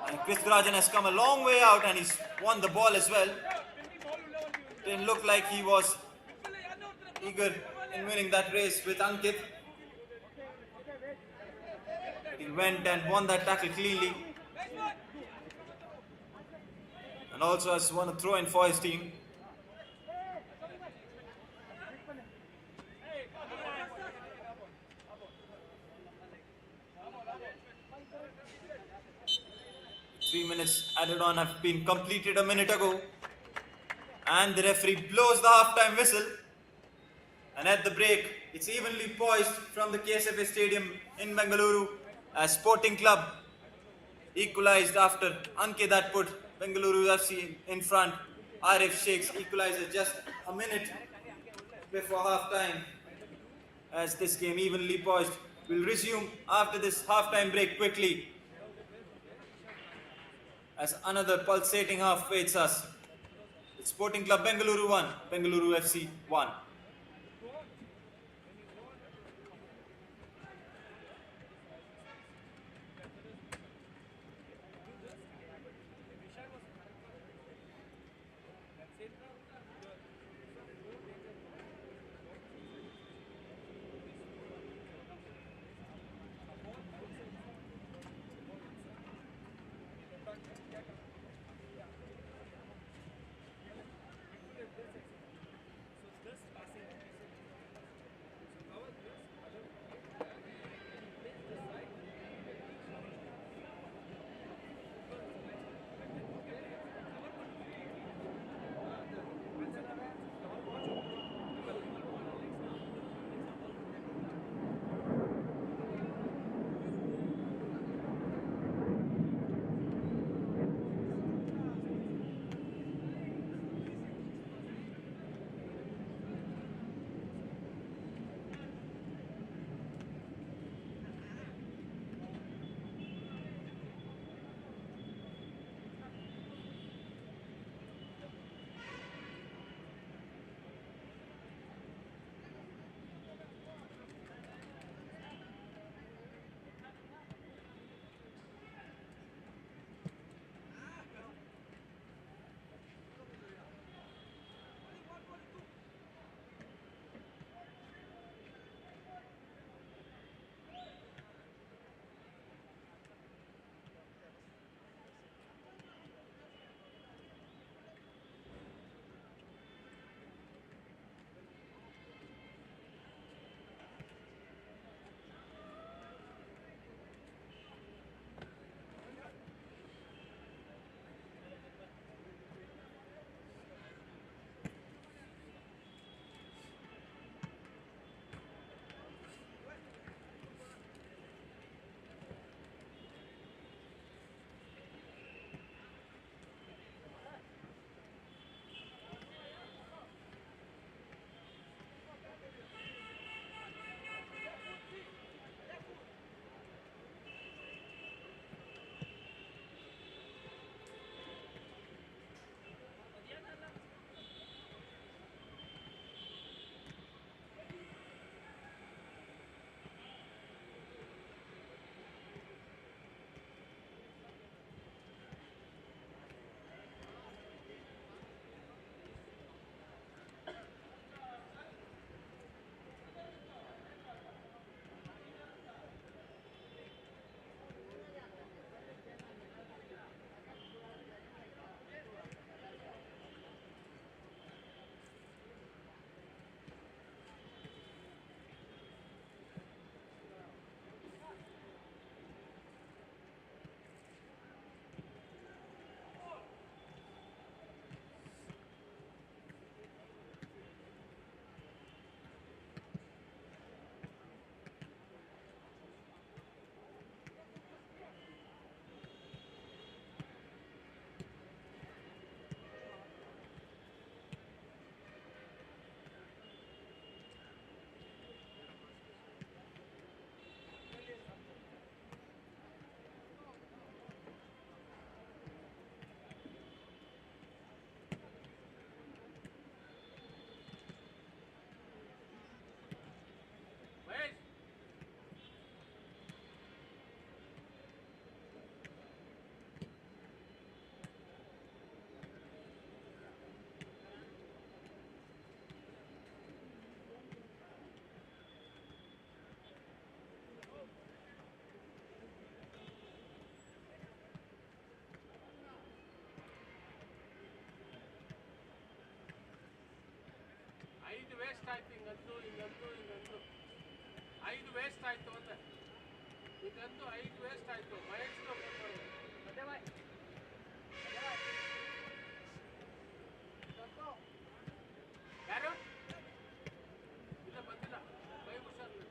And Kristurajan has come a long way out and he's won the ball as well. Didn't look like he was eager in winning that race with Ankit. He went and won that tackle cleanly. And also has won a throw in for his team. Three minutes added on have been completed a minute ago. And the referee blows the half-time whistle. And at the break, it's evenly poised from the KSFA Stadium in Bengaluru as Sporting Club equalized after Anke that put Bengaluru FC in front. Arif Sheikh's equalizer just a minute before half-time as this game evenly poised. We'll resume after this half-time break quickly as another pulsating half waits us. It's Sporting Club Bengaluru 1, Bengaluru FC 1. 5 waste ಆಯ್ತು ಅಂದೆ. ಇದಂತೂ 5 waste ಆಯ್ತು. ಮಹೇಶ್ಗೆ phone ಮಾಡಿದೆ. ಯಾರು ಇಲ್ಲ ಬಂದಿಲ್ಲ. ಕೈ ಹುಷಾರಿಲ್ಲ.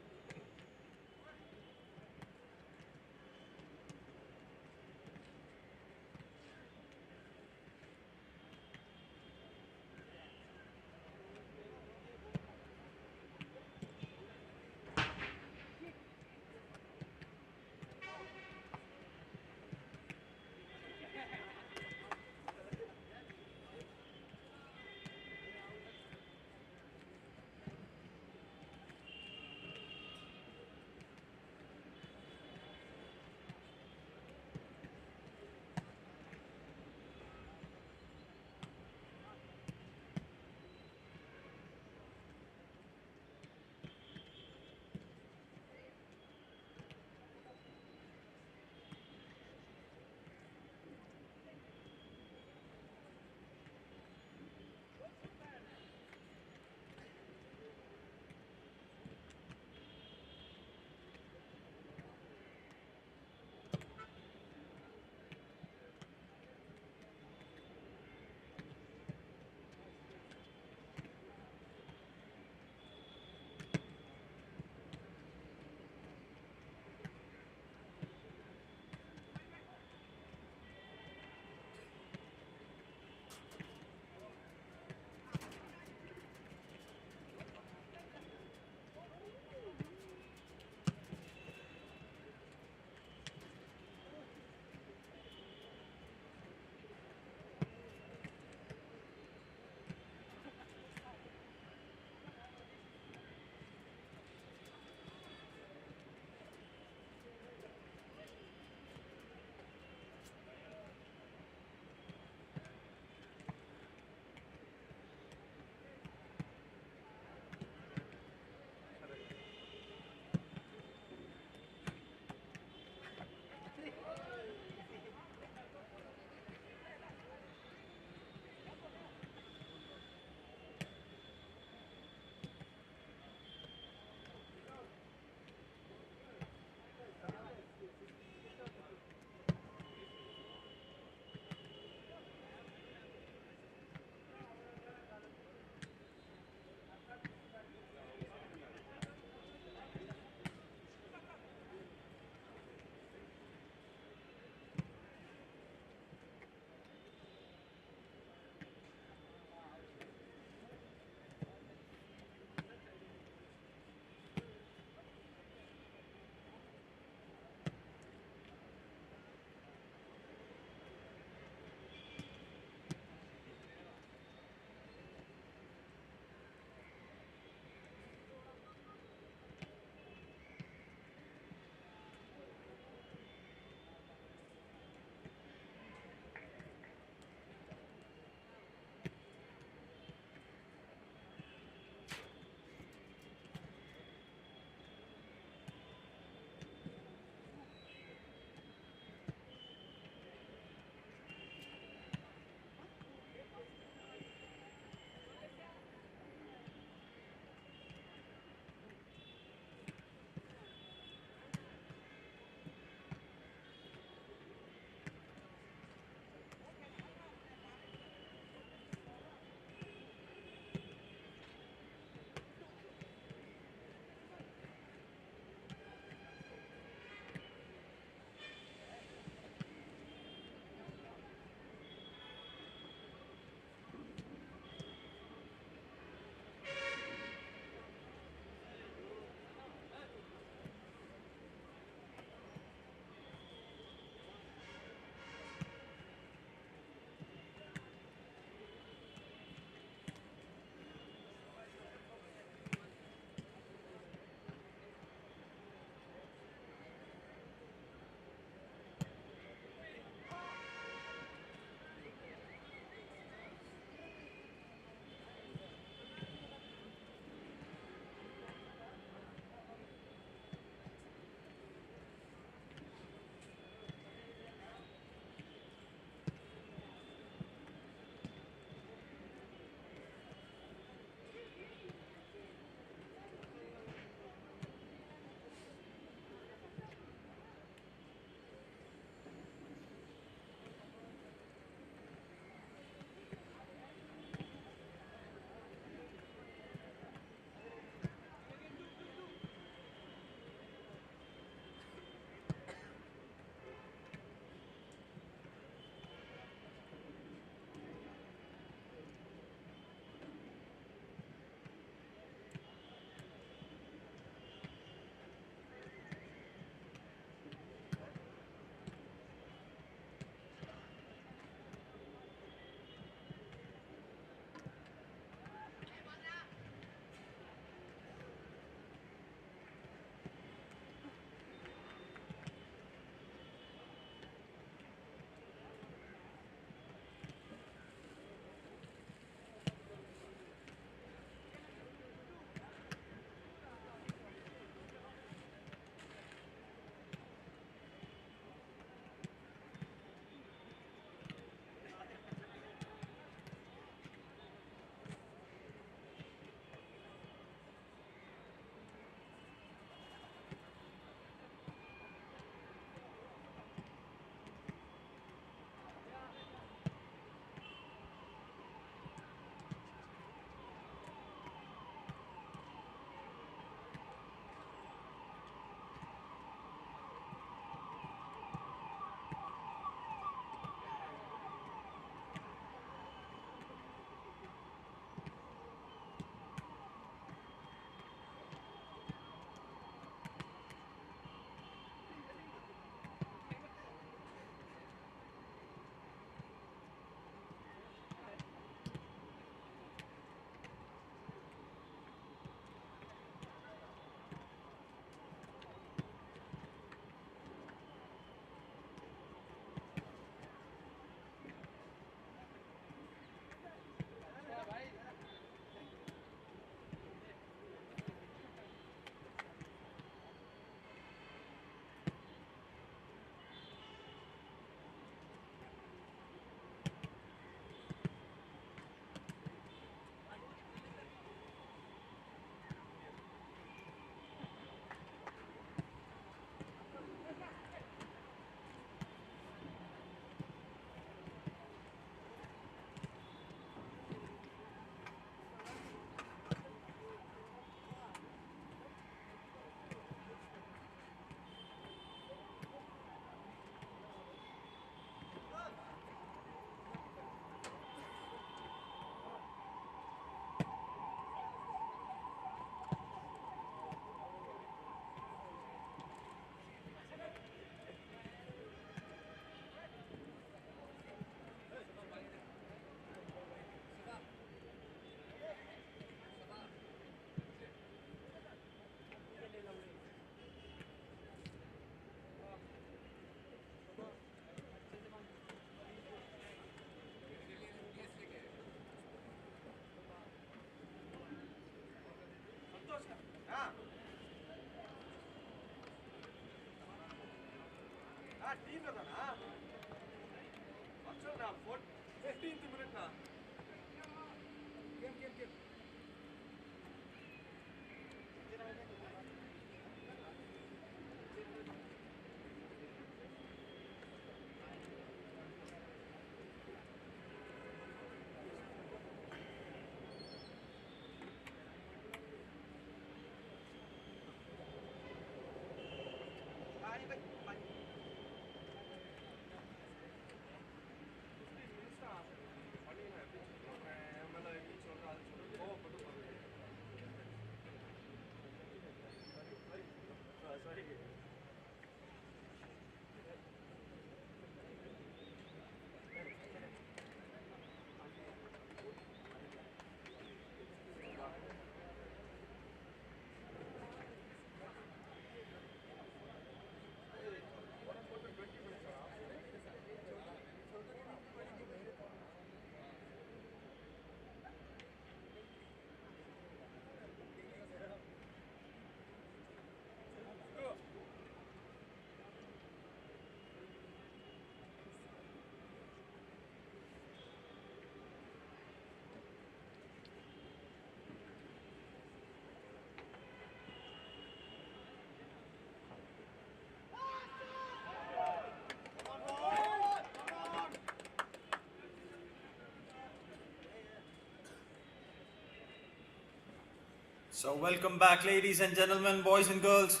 So welcome back, ladies and gentlemen, boys and girls.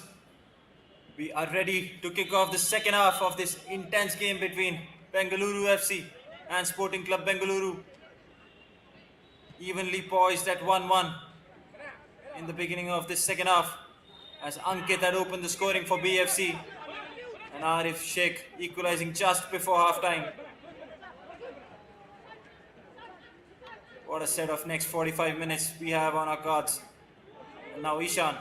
We are ready to kick off the second half of this intense game between Bengaluru FC and Sporting Club Bengaluru. Evenly poised at 1-1 in the beginning of this second half, as Ankit had opened the scoring for BFC and Arif Sheikh equalizing just before half-time. What a set of next 45 minutes we have on our cards. And now Ishan.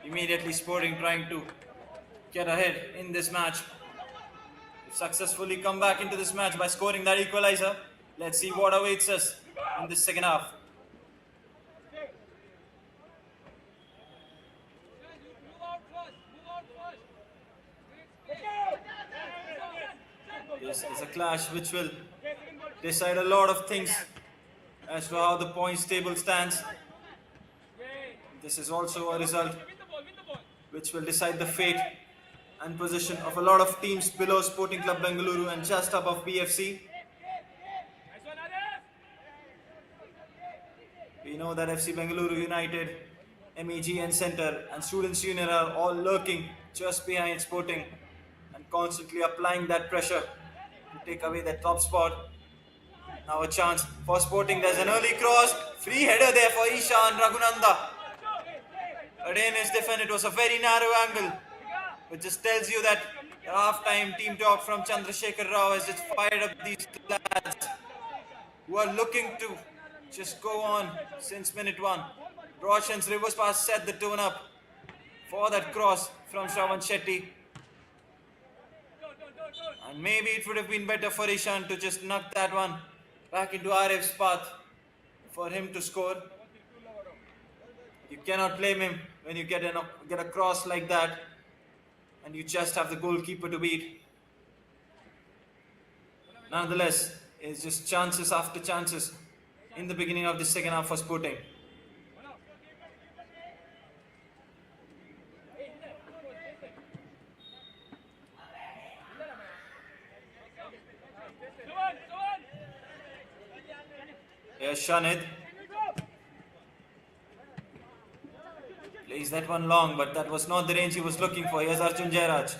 Immediately Sporting trying to get ahead in this match. Successfully come back into this match by scoring that equalizer. Let's see what awaits us in this second half. This is a clash which will decide a lot of things as to how the points table stands. This is also a result which will decide the fate and position of a lot of teams below Sporting Club Bengaluru and just above BFC. We know that FC Bengaluru United, MEG and Centre and Students Union are all lurking just behind Sporting and constantly applying that pressure to take away that top spot. Now a chance for Sporting. There's an early cross. Free header there for Ishan Raghunanda. Again is defended. It was a very narrow angle, which just tells you that the half-time team talk from Chandrasekhar Rao has just fired up these lads who are looking to just go on since minute one. Roshan's reverse pass set the tone up for that cross from Shravan Shetty. And maybe it would have been better for Ishan to just knock that one back into Arif's path for him to score. You cannot blame him when you get a cross like that and you just have the goalkeeper to beat. Nonetheless, it's just chances after chances in the beginning of the second half for Sporting. Here's Shanid. Plays that one long, but that was not the range he was looking for. Here's Arjun Jairaj.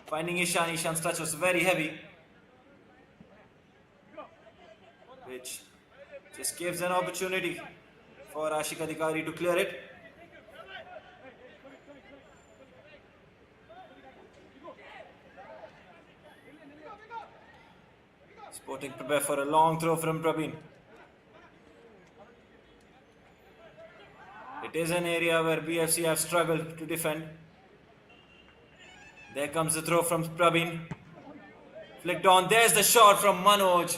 Finding Ishan. Ishan's touch was very heavy, which just gives an opportunity for Ashik Adhikari to clear it. Sporting prepare for a long throw from Praveen. It is an area where BFC have struggled to defend. There comes the throw from Praveen. Flicked on. There's the shot from Manoj,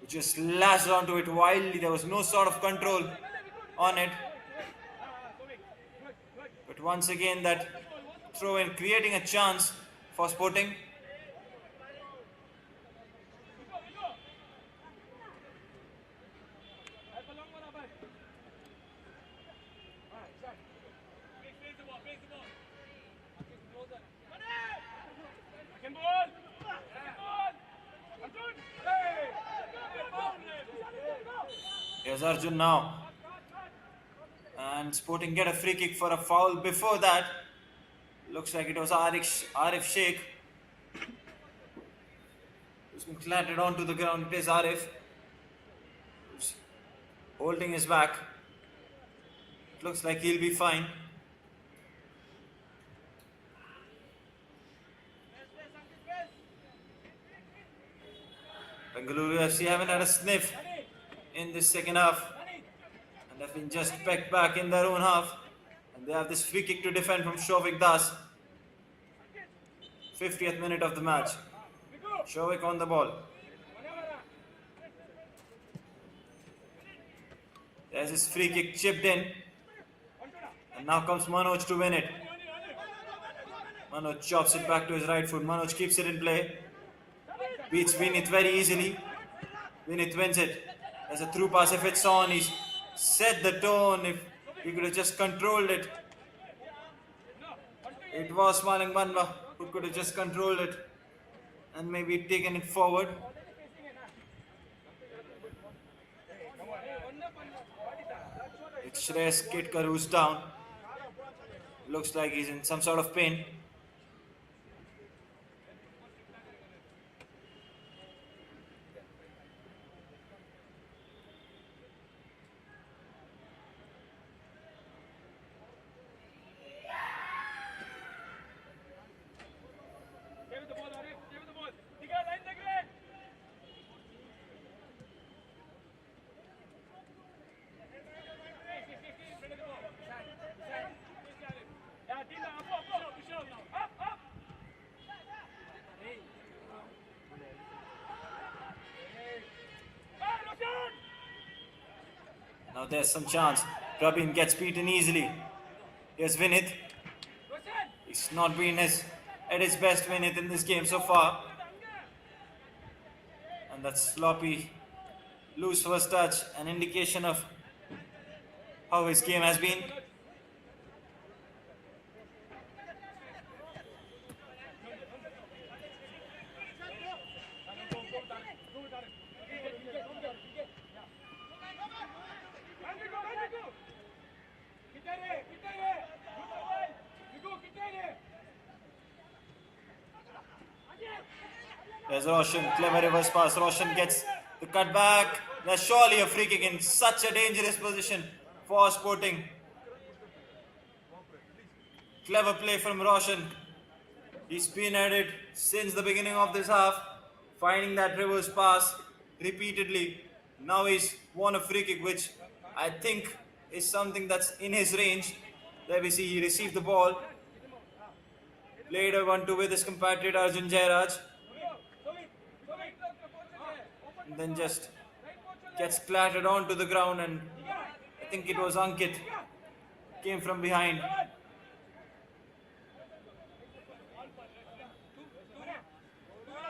who just lashed onto it wildly. There was no sort of control on it. But once again, that throw in, creating a chance for Sporting. Here's Arjun now. And Sporting get a free kick for a foul. Before that, looks like it was Arif Sheikh who's been clattered onto the ground. It is Arif who's holding his back. It looks like he'll be fine. Bengaluru FC haven't had a sniff in this second half and have been just pecked back in their own half. And they have this free kick to defend from Shovik Das. 50th minute of the match. Shovik on the ball. There's his free kick chipped in. And now comes Manoj to win it. Manoj chops it back to his right foot. Manoj keeps it in play. Beats Vinith very easily. Vinith wins it. There's a through pass. If it's on, he's set the tone. If he could have just controlled it. It was Maling Banwa who could have just controlled it and maybe taken it forward. It's Shreyas Ketkar who's down. Looks like he's in some sort of pain. Now there's some chance. Praveen gets beaten easily. Here's Vinith. He's not been at his best, Vinith, in this game so far. And that sloppy, loose first touch, an indication of how his game has been. There's Roshan, clever reverse pass. Roshan gets the cut back. There's surely a free kick in such a dangerous position for Sporting. Clever play from Roshan. He's been at it since the beginning of this half, finding that reverse pass repeatedly. Now he's won a free kick, which I think is something that's in his range. There we see he received the ball. Played a 1-2 with his compatriot Arjun Jairaj. And then just gets clattered onto the ground, and I think it was Ankit came from behind.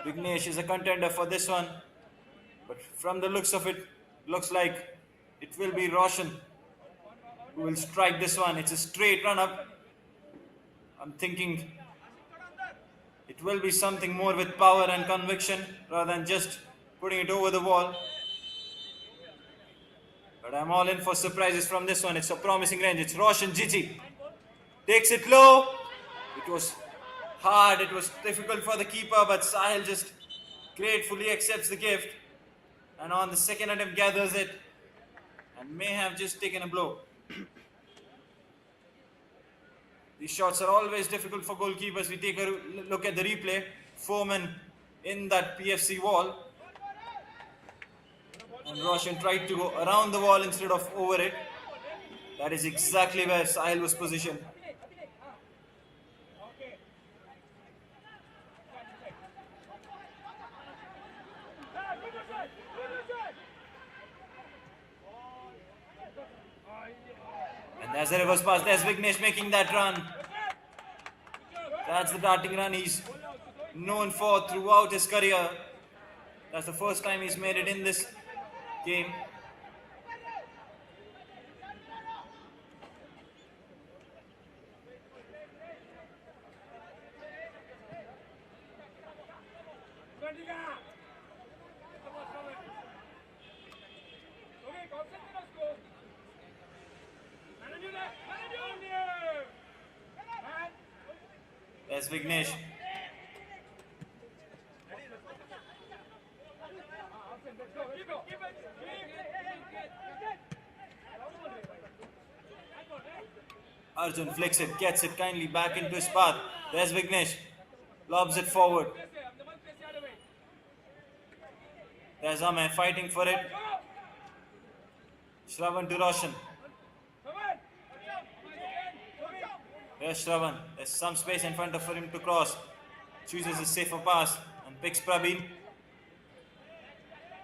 Vignesh is a contender for this one, but from the looks of it, looks like it will be Roshan who will strike this one. It's a straight run up. I'm thinking it will be something more with power and conviction rather than just putting it over the wall. But I'm all in for surprises from this one. It's a promising range. It's Roshan Gigi. Takes it low. It was hard. It was difficult for the keeper, but Sahil just gratefully accepts the gift. And on the second attempt gathers it. And may have just taken a blow. These shots are always difficult for goalkeepers. We take a look at the replay. Foreman in that PFC wall. And Roshan tried to go around the wall instead of over it. That is exactly where Sahil was positioned. And there's a reverse pass. There's Vignesh making that run. That's the darting run he's known for throughout his career. That's the first time he's made it in this game. There's Vignesh. Arjun flicks it, gets it kindly back into his path. There's Vignesh. Lobs it forward. There's Amay fighting for it. Shravan to Roshan. There's Shravan. There's some space in front of for him to cross. Chooses a safer pass and picks Prabin.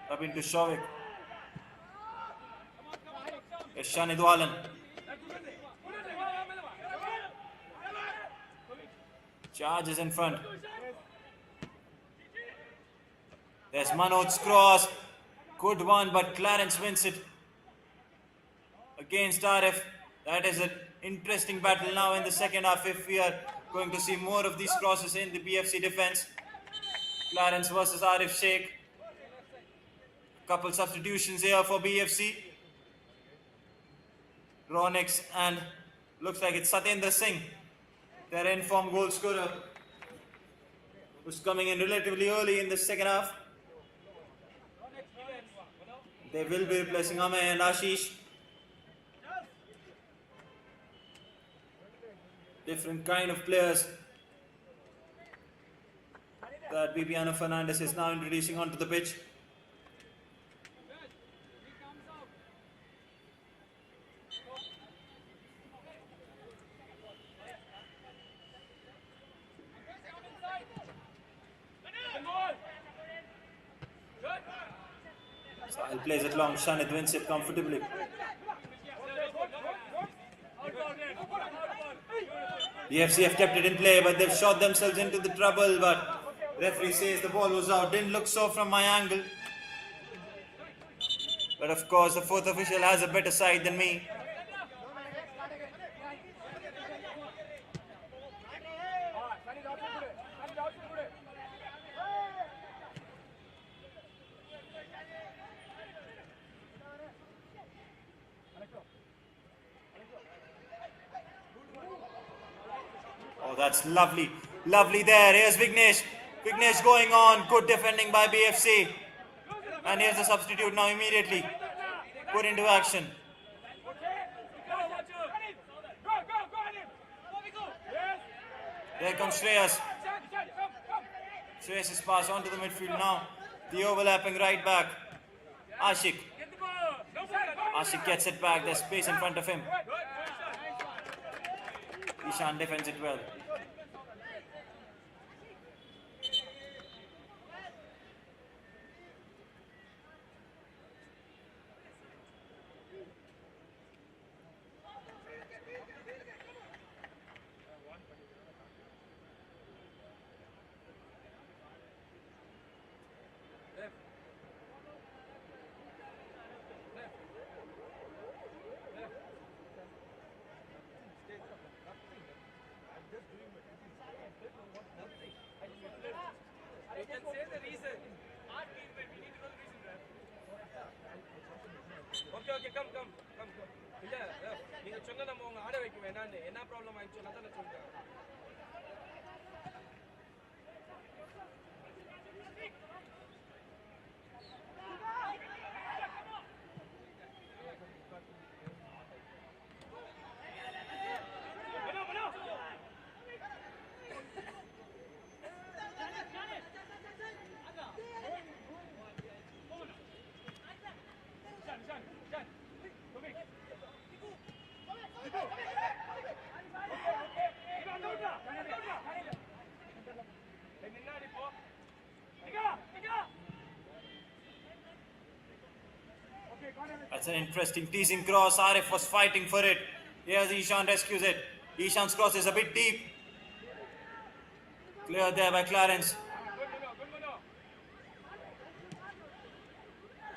Prabin to Shovik. There's Shanidwalan. Charges in front. There's Manoj's cross. Good one, but Clarence wins it against RF. That is an interesting battle now in the second half if we are going to see more of these crosses in the BFC defense. Clarence versus RF Sheikh. Couple substitutions here for BFC. Ronix and looks like it's Satyendra Singh, their in-form goal scorer, who's coming in relatively early in the second half. They will be replacing Amay and Ashish. Different kind of players that Bibiano Fernandes is now introducing onto the pitch. Sahil plays it long. Shanid wins it comfortably. The FC have kept it in play, but they've shot themselves into the trouble. But referee says the ball was out. Didn't look so from my angle. But of course, the fourth official has a better side than me. Oh, that's lovely. Lovely there. Here's Vignesh. Vignesh going on. Good defending by BFC. And here's the substitute now immediately put into action. There comes Shreyas. Shreyas' pass onto the midfield now. The overlapping right back. Ashik. Ashik gets it back. There's space in front of him. Ishan defends it well. Okay, come. இல்ல நீங்க சொன்னா நம்ம உங்க ஆட வைக்க வேணாம். என்ன problem ஆயிடுச்சு நான் தான சொல்றேன். That's an interesting teasing cross. Arif was fighting for it. Here's Ishan rescues it. Ishan's cross is a bit deep. Clear there by Clarence. Good mano, good mano.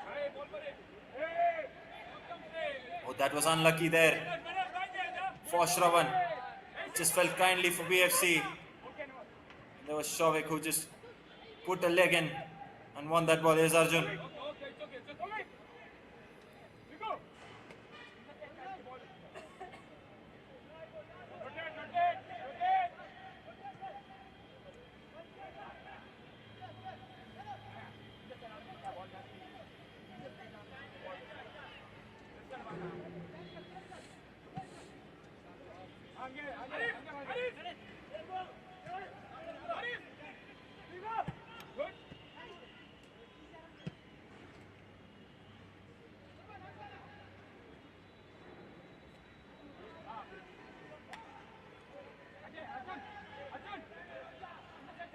Hey, ball for it. Hey! Oh, that was unlucky there for Shravan. It just felt kindly for BFC. Okay, no. There was Shovik who just put a leg in and won that ball. Here's Arjun. Okay, it's okay. Just come in. You go. Rotate, rotate, rotate. Ange, Arif. Good.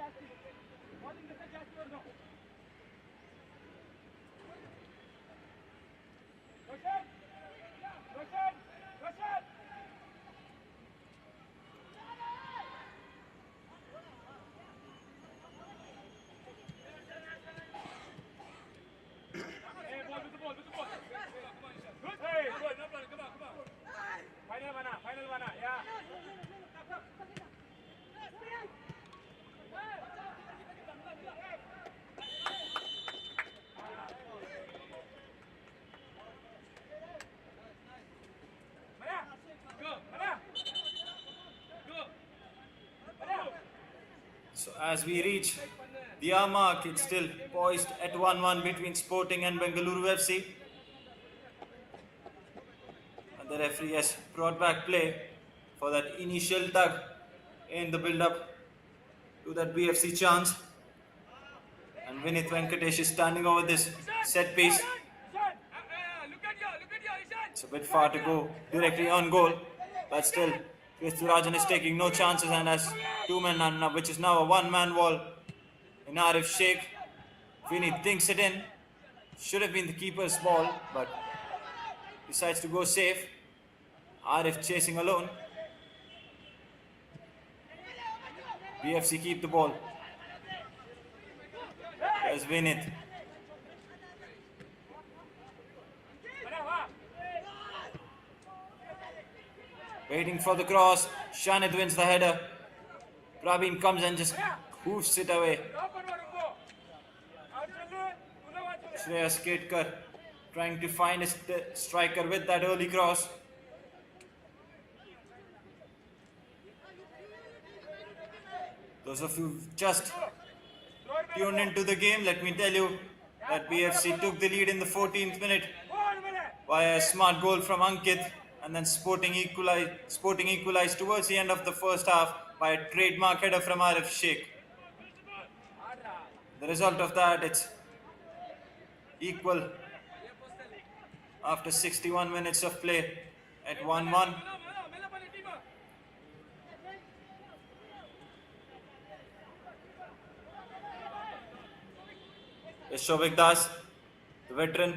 Arjun. What in the catch or no? Roshan. Hey, ball with the ball. Good. Hey, good. No problem. Come on. Final mana. Yeah. So as we reach the hour mark, it's still poised at 1-1 between Sporting and Bengaluru FC. And the referee has brought back play for that initial tug in the build-up to that BFC chance. And Vinith Venkatesh is standing over this set piece. Look at you, It's a bit far to go directly on goal, but still, Kristurajan is taking no chances and has two men on, which is now a one-man wall in Arif Sheikh. Vinny thinks it in. Should have been the keeper's ball, but decides to go safe. Arif chasing alone. BFC keep the ball. There's Vinith. Waiting for the cross. Shanid wins the header. Praveen comes and just hoofs it away. Shreyas Ketkar trying to find a striker with that early cross. Those of you just tuned into the game, let me tell you that BFC took the lead in the 14th minute via a smart goal from Ankit, and then Sporting equalized towards the end of the first half by a trademark header from Arif Sheikh. The result of that, it's equal after 61 minutes of play at 1-1. Shovik Das, the veteran.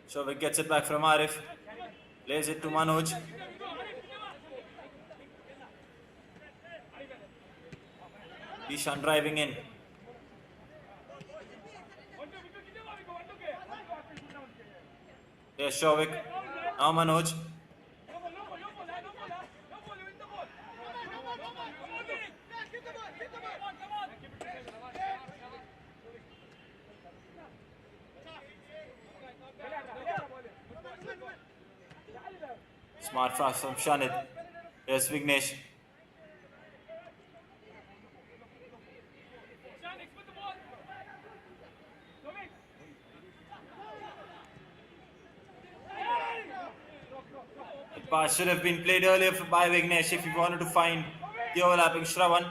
Shovik gets it back from Arif. Plays it to Manoj. Ishan driving in. Here's Shovik. Now Manoj. Smart pass from Shanid. Here's Vignesh. The pass should have been played earlier by Vignesh if he wanted to find the overlapping Shravan.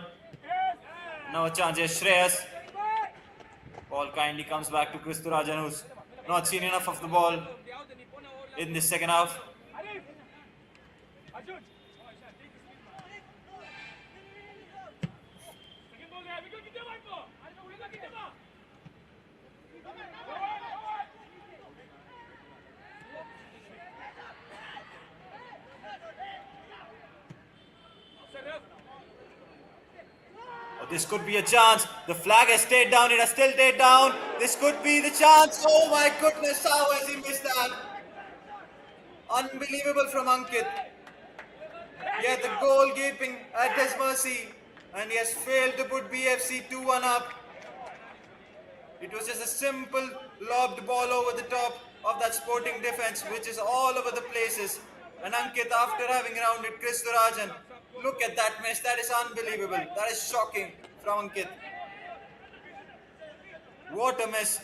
Now a chance here, Shreyas. Ball kindly comes back to Kristurajan, who's not seen enough of the ball in the second half. This could be a chance. The flag has stayed down. It has still stayed down. This could be the chance. Oh my goodness, how has he missed that? Unbelievable from Ankit. He had the goal gaping at his mercy, and he has failed to put BFC 2-1 up. It was just a simple lobbed ball over the top of that Sporting defense, which is all over the places. And Ankit, after having rounded Chris Rajan, look at that miss. That is unbelievable. That is shocking from Ankit. What a miss.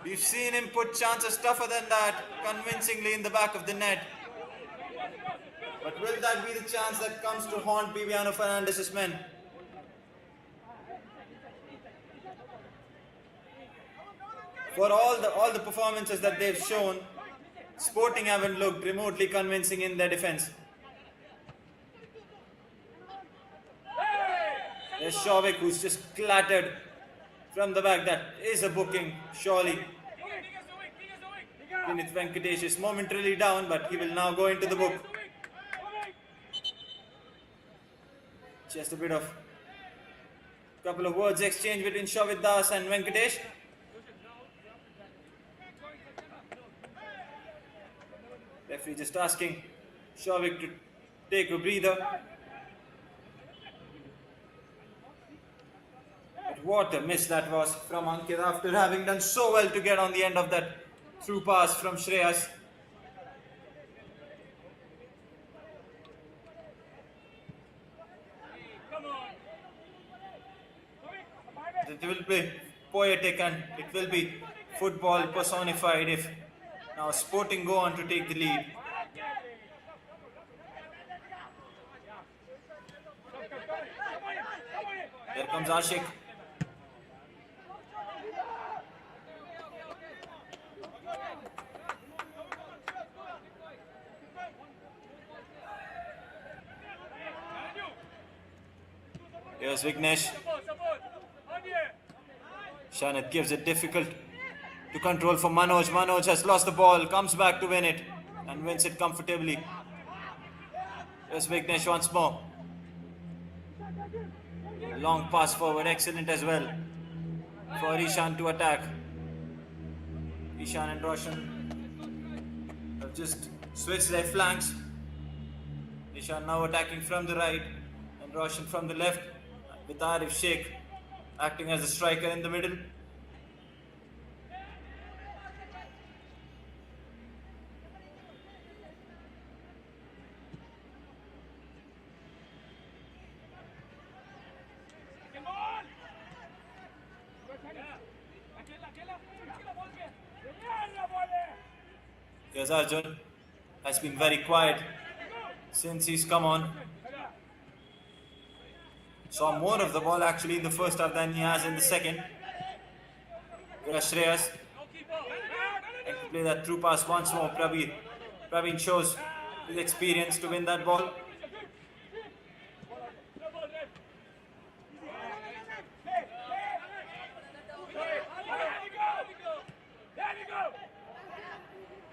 We've seen him put chances tougher than that convincingly in the back of the net. But will that be the chance that comes to haunt Viviano Fernandez's men? For all the performances that they've shown, Sporting haven't looked remotely convincing in their defense. There's Shavik, who's just clattered from the back. That is a booking, surely. Vinith Venkatesh is momentarily down, but he will now go into the book. Just a bit of couple of words exchanged between Shavik Das and Venkatesh. Referee just asking Shavik to take a breather. But what a miss that was from Ankit after having done so well to get on the end of that through pass from Shreyas. It will be poetic and it will be football personified if now Sporting go on to take the lead. There comes Ashik. Here's Vignesh. Shanit gives it difficult to control for Manoj. Manoj has lost the ball, comes back to win it and wins it comfortably. Here's Vignesh once more. A long pass forward, excellent as well for Ishan to attack. Ishan and Roshan have just switched their flanks. Ishan now attacking from the right and Roshan from the left, with Arif Sheikh acting as a striker in the middle. Here's Arjun, has been very quiet since he's come on. Saw more of the ball actually in the first half than he has in the second. Here's Shreyas. And to play that through pass once more. Praveen shows his experience to win that ball.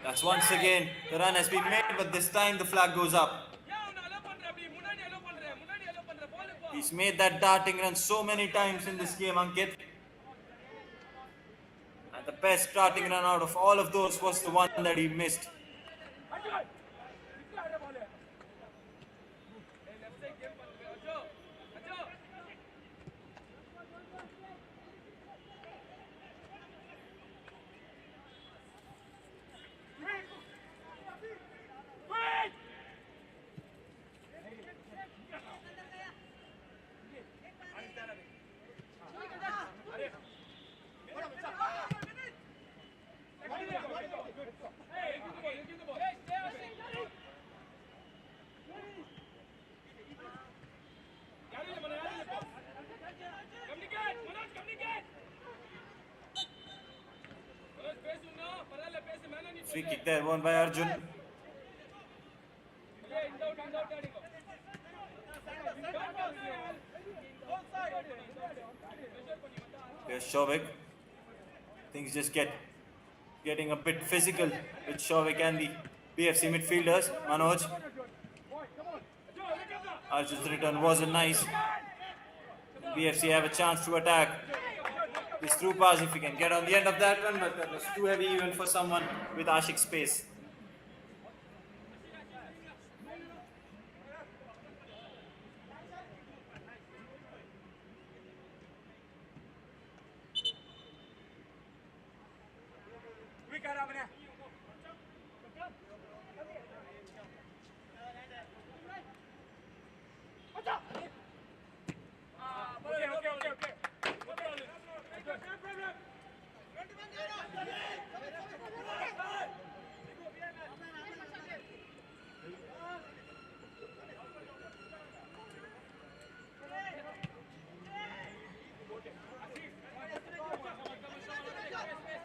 That's once again the run has been made, but this time the flag goes up. He's made that darting run so many times in this game, Ankit. And the best darting run out of all of those was the one that he missed. Free kick there, won by Arjun. Here's Shavik. Things just getting a bit physical with Shavik and the BFC midfielders. Manoj. Arjun's return wasn't nice. BFC have a chance to attack. This through pass if he can get on the end of that one, but that was too heavy even for someone with Ashik's pace.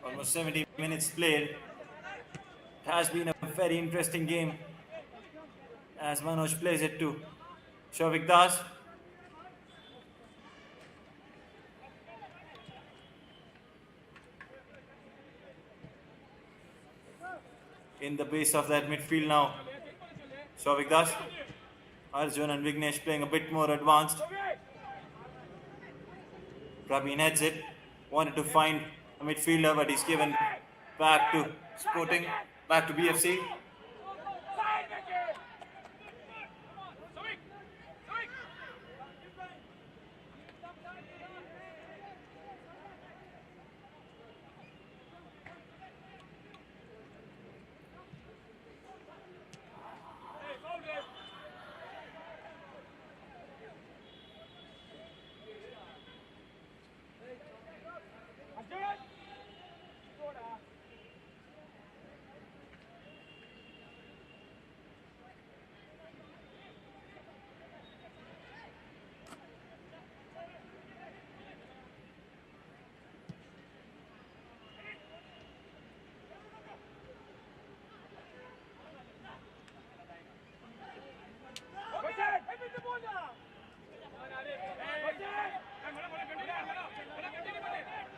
Almost 70 minutes played. It has been a very interesting game as Manoj plays it to Shavik Das. In the base of that midfield now, Shavik Das. Arjun and Vignesh playing a bit more advanced. Praveen heads it, wanted to find a midfielder, but he's given back to Sporting, back to BFC.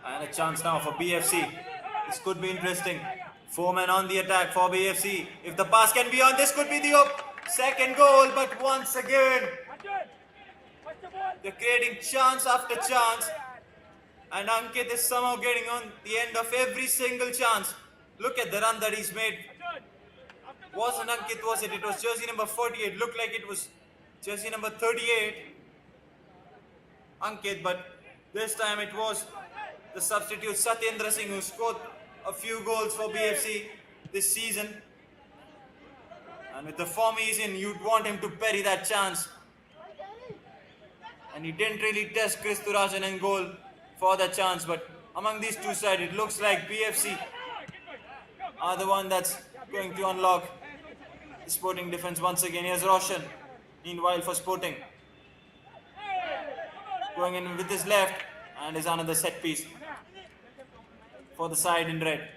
And a chance now for BFC. This could be interesting. 4 men on the attack for BFC. If the pass can be on, this could be the second goal. But once again, they're creating chance after chance. And Ankit is somehow getting on the end of every single chance. Look at the run that he's made. Wasn't Ankit, was it? It was jersey number 48. Looked like it was jersey number 38. Ankit, but this time it was the substitute Satyendra Singh who scored a few goals for BFC this season. And with the form he's in, you'd want him to bury that chance. And he didn't really test Chris Thurajan in goal for that chance. But among these two sides, it looks like BFC are the one that's going to unlock the Sporting defense once again. Here's Roshan, meanwhile for Sporting. Going in with his left, and is another set piece for the side in red.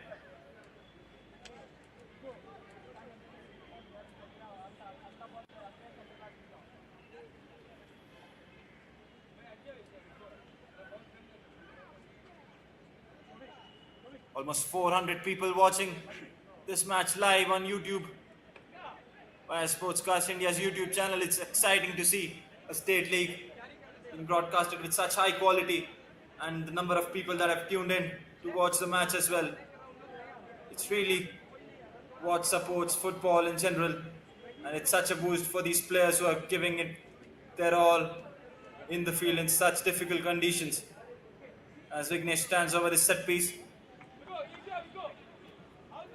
Almost 400 people watching this match live on YouTube via Sportscast India's YouTube channel. It's exciting to see a state league being broadcasted with such high quality, and the number of people that have tuned in to watch the match as well. It's really what supports football in general, and it's such a boost for these players who are giving it their all in the field in such difficult conditions. As Vignesh stands over this set piece,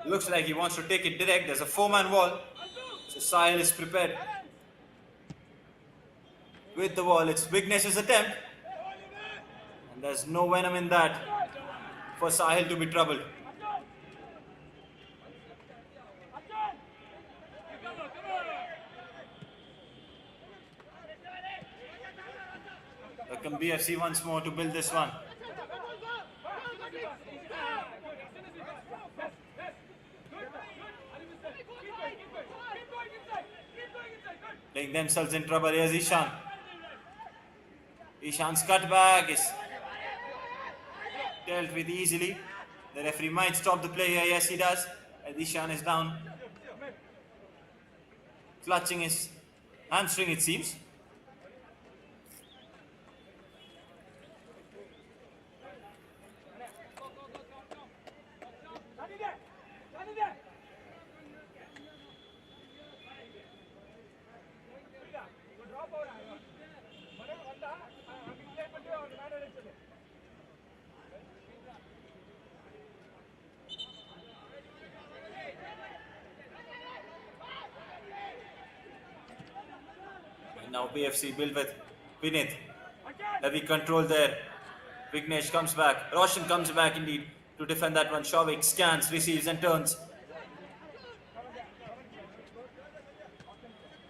looks like he wants to take it direct. There's a 4-man wall, so Sahil is prepared. With the wall, it's Vignesh's attempt, and there's no venom in that for Sahil to be troubled. Here come BFC once more to build this one. Playing themselves in trouble. Here's Ishan. Ishan's cutback is dealt with easily. The referee might stop the play here. Yes, he does. As Ishan is down, clutching his hamstring, it seems. Now BFC built with Vinith. Heavy control there. Vignesh comes back. Roshan comes back indeed to defend that one. Shavik scans, receives and turns.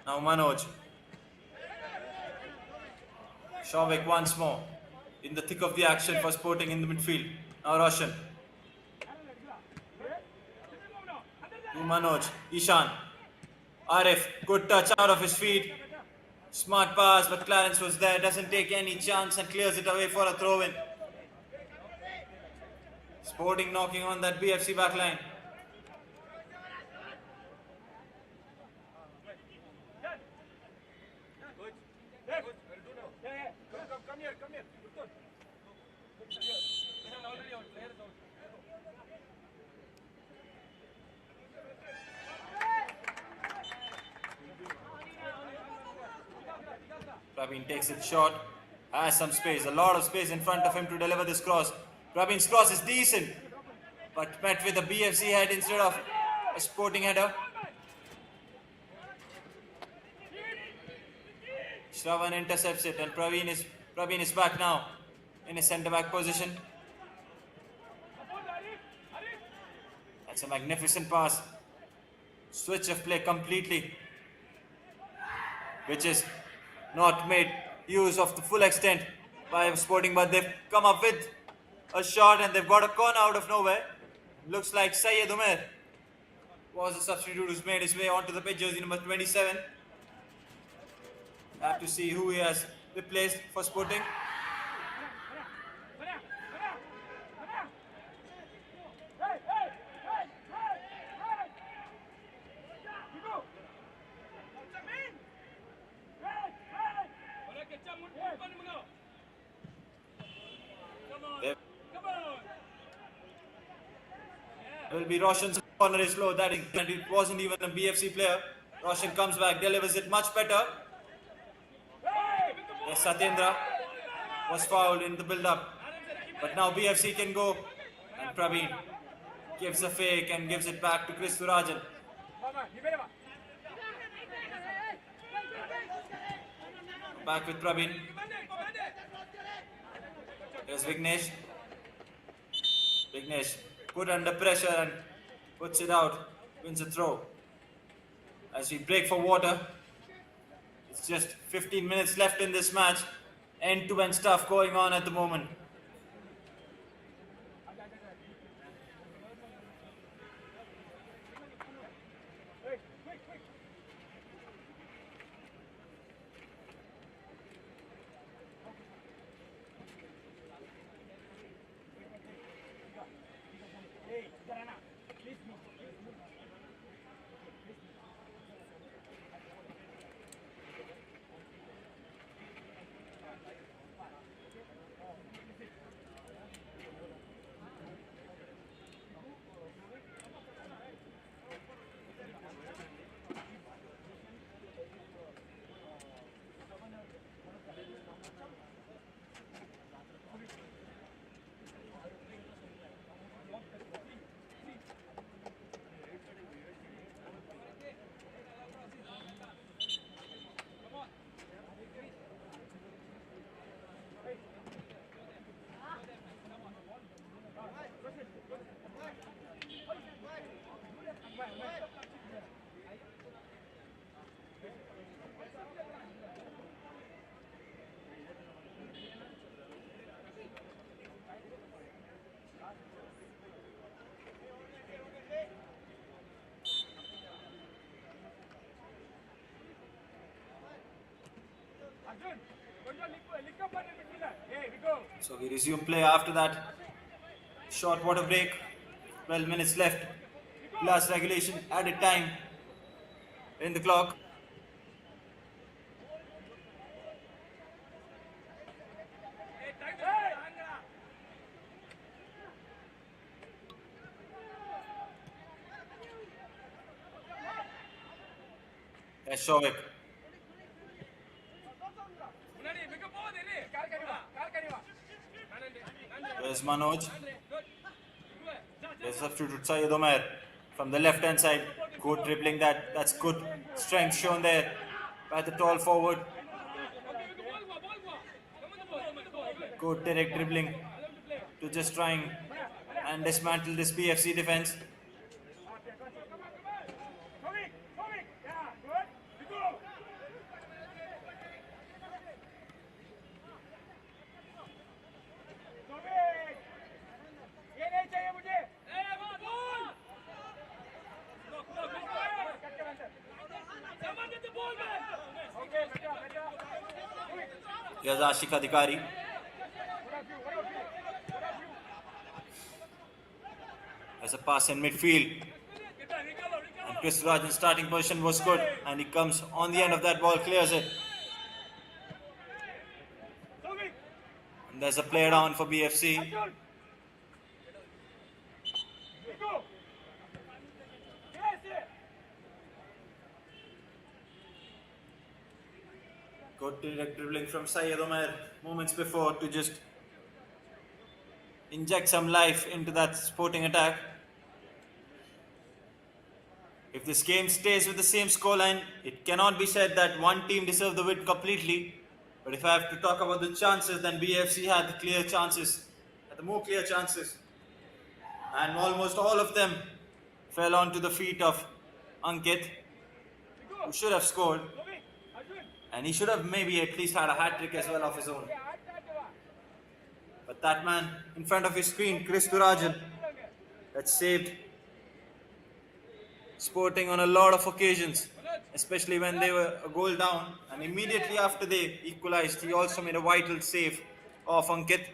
Now Manoj. Shavik once more in the thick of the action for Sporting in the midfield. Now Roshan. To Manoj. Ishan. Arif. Good touch out of his feet. Smart pass, but Clarence was there. Doesn't take any chance and clears it away for a throw-in. Sporting knocking on that BFC backline. Come here. Already out. Players out. Praveen takes it short, has some space, a lot of space in front of him to deliver this cross. Praveen's cross is decent, but met with a BFC head instead of a Sporting header. Shravan intercepts it, and Praveen is back now in his centre back position. That's a magnificent pass. Switch of play completely, which is not made use of the full extent by Sporting, but they've come up with a shot and they've got a corner out of nowhere. Looks like Syed Umer was a substitute who's made his way onto the pitch, jersey number 27. Have to see who he has replaced for Sporting. There will be Roshan's corner is low. That is, and it wasn't even a BFC player. Roshan comes back, delivers it much better. Yes, Satyendra was fouled in the build-up, but now BFC can go. And Praveen gives a fake and gives it back to Chris Surajan. Back with Praveen. Here's Vignesh. Vignesh put under pressure and puts it out, wins a throw. As we break for water, it's just 15 minutes left in this match. End-to-end stuff going on at the moment. So we resume play after that short water break. 12 minutes left. Plus regulation, added time in the clock. There's Shovik. There's Manoj. There's substitute Syed Omer from the left hand side. Good dribbling that. That's good strength shown there by the tall forward. Good direct dribbling to just trying and dismantle this BFC defense. Here's Ashik Adhikari. As a pass in midfield. And Chris Rajan's starting position was good. And he comes on the end of that ball, clears it. And there's a player down for BFC. Good direct dribbling from Syed Omer moments before to just inject some life into that Sporting attack. If this game stays with the same scoreline, it cannot be said that one team deserved the win completely. But if I have to talk about the chances, then BFC had the more clear chances. And almost all of them fell onto the feet of Ankit, who should have scored. And he should have maybe at least had a hat-trick as well of his own. But that man in front of his screen, Chris Rajan, that saved Sporting on a lot of occasions, especially when they were a goal down. And immediately after they equalized, he also made a vital save of Ankit.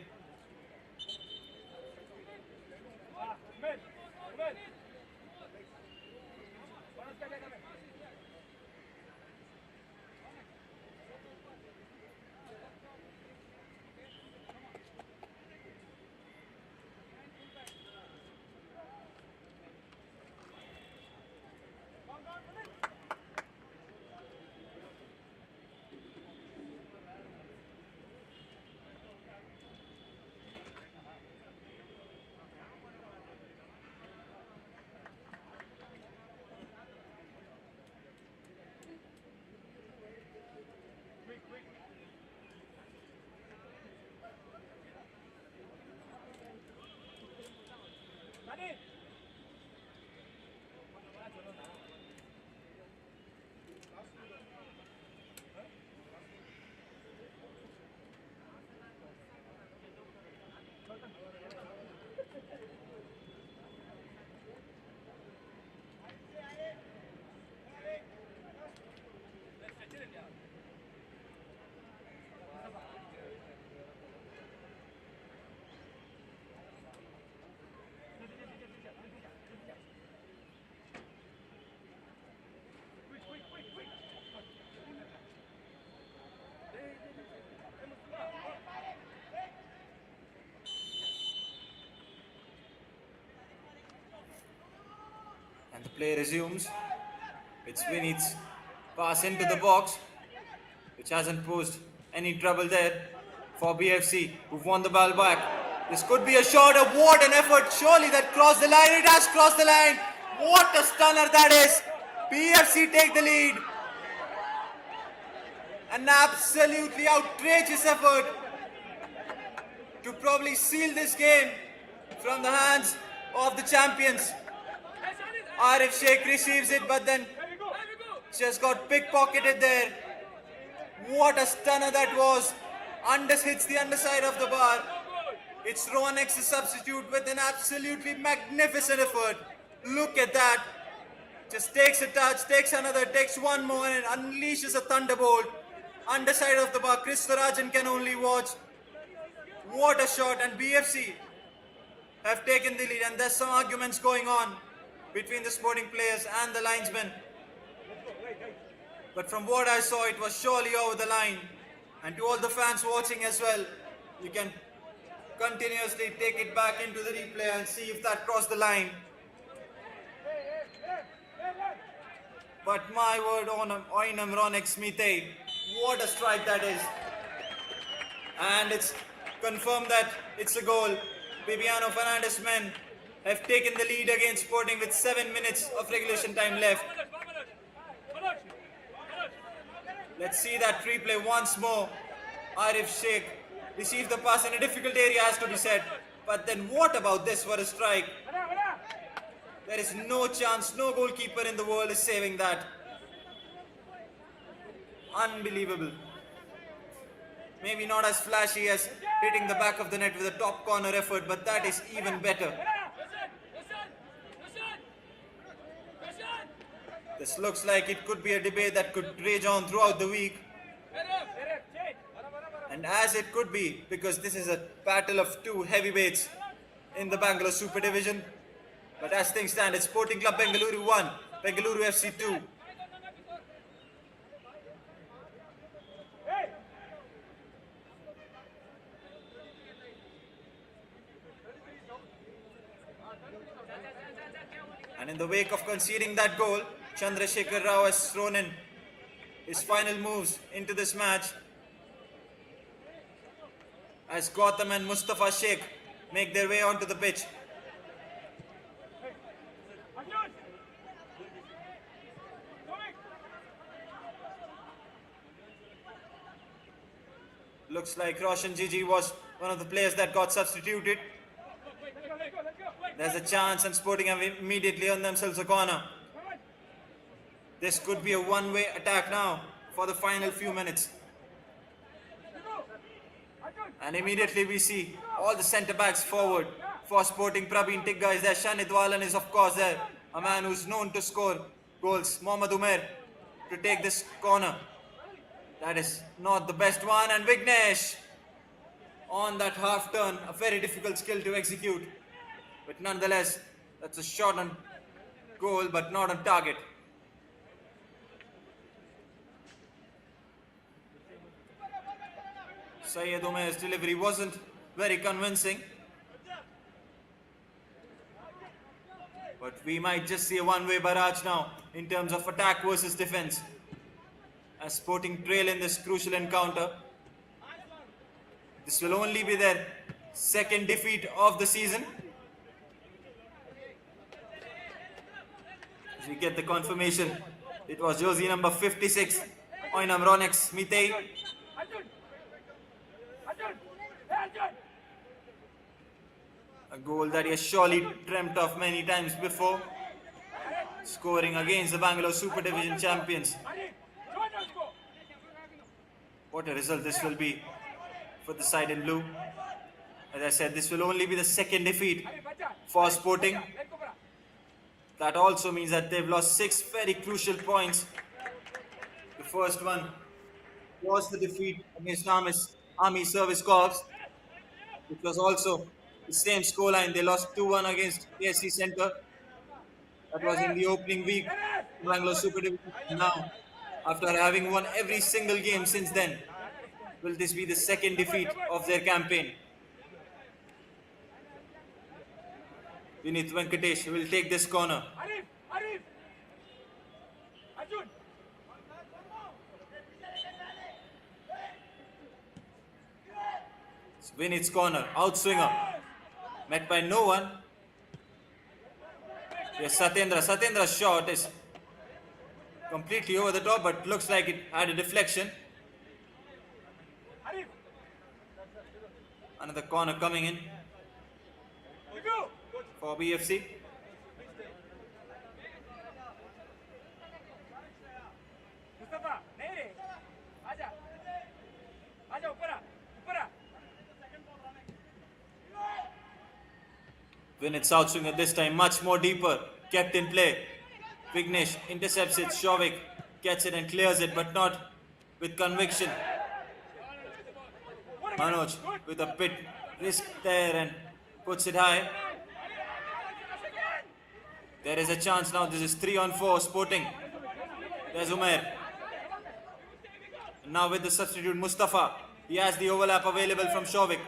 And the play resumes. It's Vinny's pass into the box, which hasn't posed any trouble there for BFC, who've won the ball back. This could be a shot. What an effort. Surely that crossed the line. It has crossed the line. What a stunner that is. BFC take the lead. An absolutely outrageous effort to probably seal this game from the hands of the champions. Arif Sheikh receives it, but then just got pickpocketed there. What a stunner that was. Hits the underside of the bar. It's Rowan X's substitute with an absolutely magnificent effort. Look at that. Just takes a touch, takes another, takes one more, and unleashes a thunderbolt. Underside of the bar. Chris Rajan can only watch. What a shot. And BFC have taken the lead, and there's some arguments going on between the Sporting players and the linesmen. But from what I saw, it was surely over the line. And to all the fans watching as well, you can continuously take it back into the replay and see if that crossed the line. But my word, Oinam Ronex Mite, what a strike that is. And it's confirmed that it's a goal. Bibiano Fernandez men have taken the lead against Sporting with 7 minutes of regulation time left. Let's see that replay once more. Arif Sheikh Received the pass in a difficult area, has to be said. But then what about this for a strike? There is no chance, no goalkeeper in the world is saving that. Unbelievable. Maybe not as flashy as hitting the back of the net with a top corner effort, but that is even better. This looks like it could be a debate that could rage on throughout the week. And as it could be, because this is a battle of two heavyweights in the Bangalore Super Division. But as things stand, it's Sporting Club Bengaluru 1, Bengaluru FC 2. And in the wake of conceding that goal, Chandrasekhar Rao has thrown in his final moves into this match as Gautam and Mustafa Sheikh make their way onto the pitch. Looks like Roshan Gigi was one of the players that got substituted. There's a chance and Sporting have immediately earned themselves a corner. This could be a one-way attack now for the final few minutes. And immediately we see all the centre-backs forward for Sporting. Praveen Tigga is there, Shanit Walan is of course there, a man who's known to score goals. Mohammad Umair to take this corner. That is not the best one, and Vignesh on that half turn, a very difficult skill to execute. But nonetheless, that's a shot on goal but not on target. Syed Umair's delivery wasn't very convincing. But we might just see a one-way barrage now in terms of attack versus defense, as Sporting trail in this crucial encounter. This will only be their second defeat of the season. As we get the confirmation, it was jersey number 56, Oinam Ronex Mitei. A goal that he has surely dreamt of many times before, scoring against the Bangalore Super Division champions. What a result this will be for the side in blue. As I said, this will only be the second defeat for Sporting. That also means that they've lost 6 very crucial points. The first one was the defeat against Army Service Corps, which was also the same scoreline. They lost 2-1 against ASC Centre. That was in the opening week in Bangalore Super Division. Now, after having won every single game since then, will this be the second defeat of their campaign? Vinith Venkatesh will take this corner. It's Vinith's corner, outswinger, met by no one. Yes, Satyendra. Satyendra's shot is completely over the top, but looks like it had a deflection. Another corner coming in for BFC. Vinith's outswinger this time much more deeper, kept in play. Vignesh intercepts it, Shovik gets it and clears it, but not with conviction. Manoj with a bit risk there and puts it high. There is a chance now. This is 3-on-4 Sporting. There's Umair. Now with the substitute Mustafa. He has the overlap available from Shovik.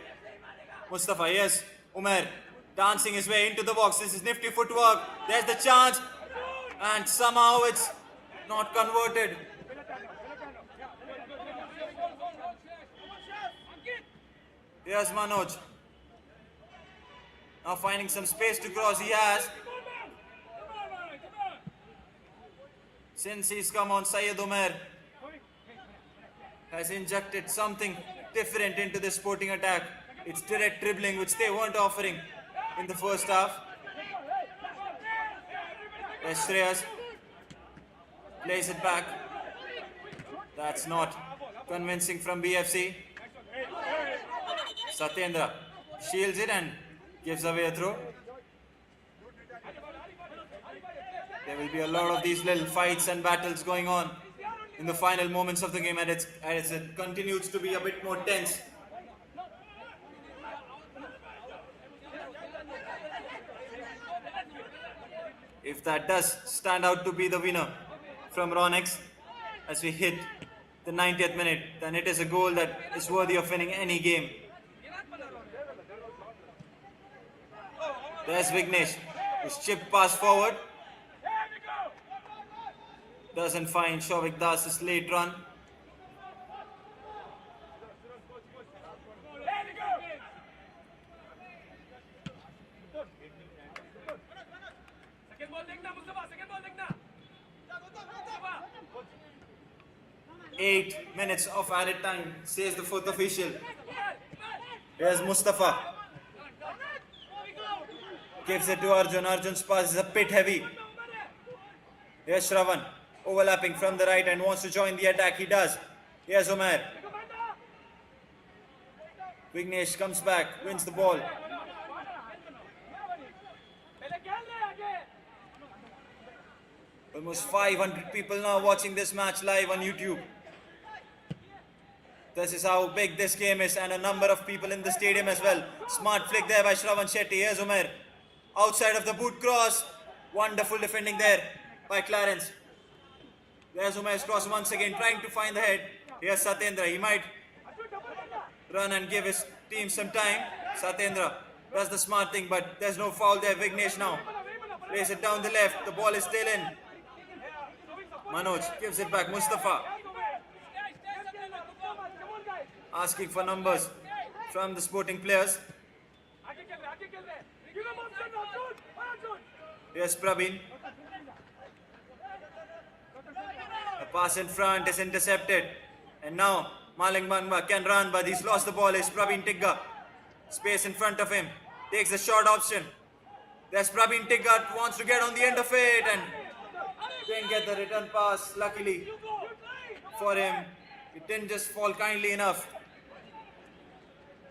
Mustafa, yes. Umair dancing his way into the box. This is nifty footwork. There's the chance. And somehow it's not converted. Here's Manoj. Now finding some space to cross. He has. Since he's come on, Syed Umair has injected something different into the Sporting attack. It's direct dribbling, which they weren't offering in the first half. There's Shreyas. Plays it back. That's not convincing from BFC. Satyendra shields it and gives away a throw. There will be a lot of these little fights and battles going on in the final moments of the game, and as it continues to be a bit more tense. If that does stand out to be the winner from Ronex as we hit the 90th minute, then it is a goal that is worthy of winning any game. There's Vignesh, his chip pass forward. Doesn't find Shovik Das's late run. Second ball देखना Mustafa, second ball देखना. 8 minutes of added time, says the fourth official. Here's Mustafa. Gives it to Arjun. Arjun's pass is a bit heavy. Here's Shravan, overlapping from the right and wants to join the attack. He does. Here's Omer. Vignesh comes back, wins the ball. Almost 500 people now watching this match live on YouTube. This is how big this game is, and a number of people in the stadium as well. Smart flick there by Shravan Shetty. Here's Omer. Outside of the boot cross. Wonderful defending there by Clarence. There's Umer's cross once again, trying to find the head. Here's Satyendra. He might run and give his team some time. Satyendra does the smart thing, but there's no foul there. Vignesh now plays it down the left. The ball is still in. Manoj gives it back. Mustafa asking for numbers from the Sporting players. Here's Praveen. The pass in front is intercepted. And now Maling Bangba can run, but he's lost the ball. It's Praveen Tigga. Space in front of him. Takes the short option. There's Praveen Tigga, wants to get on the end of it and didn't get the return pass. Luckily for him, it didn't just fall kindly enough.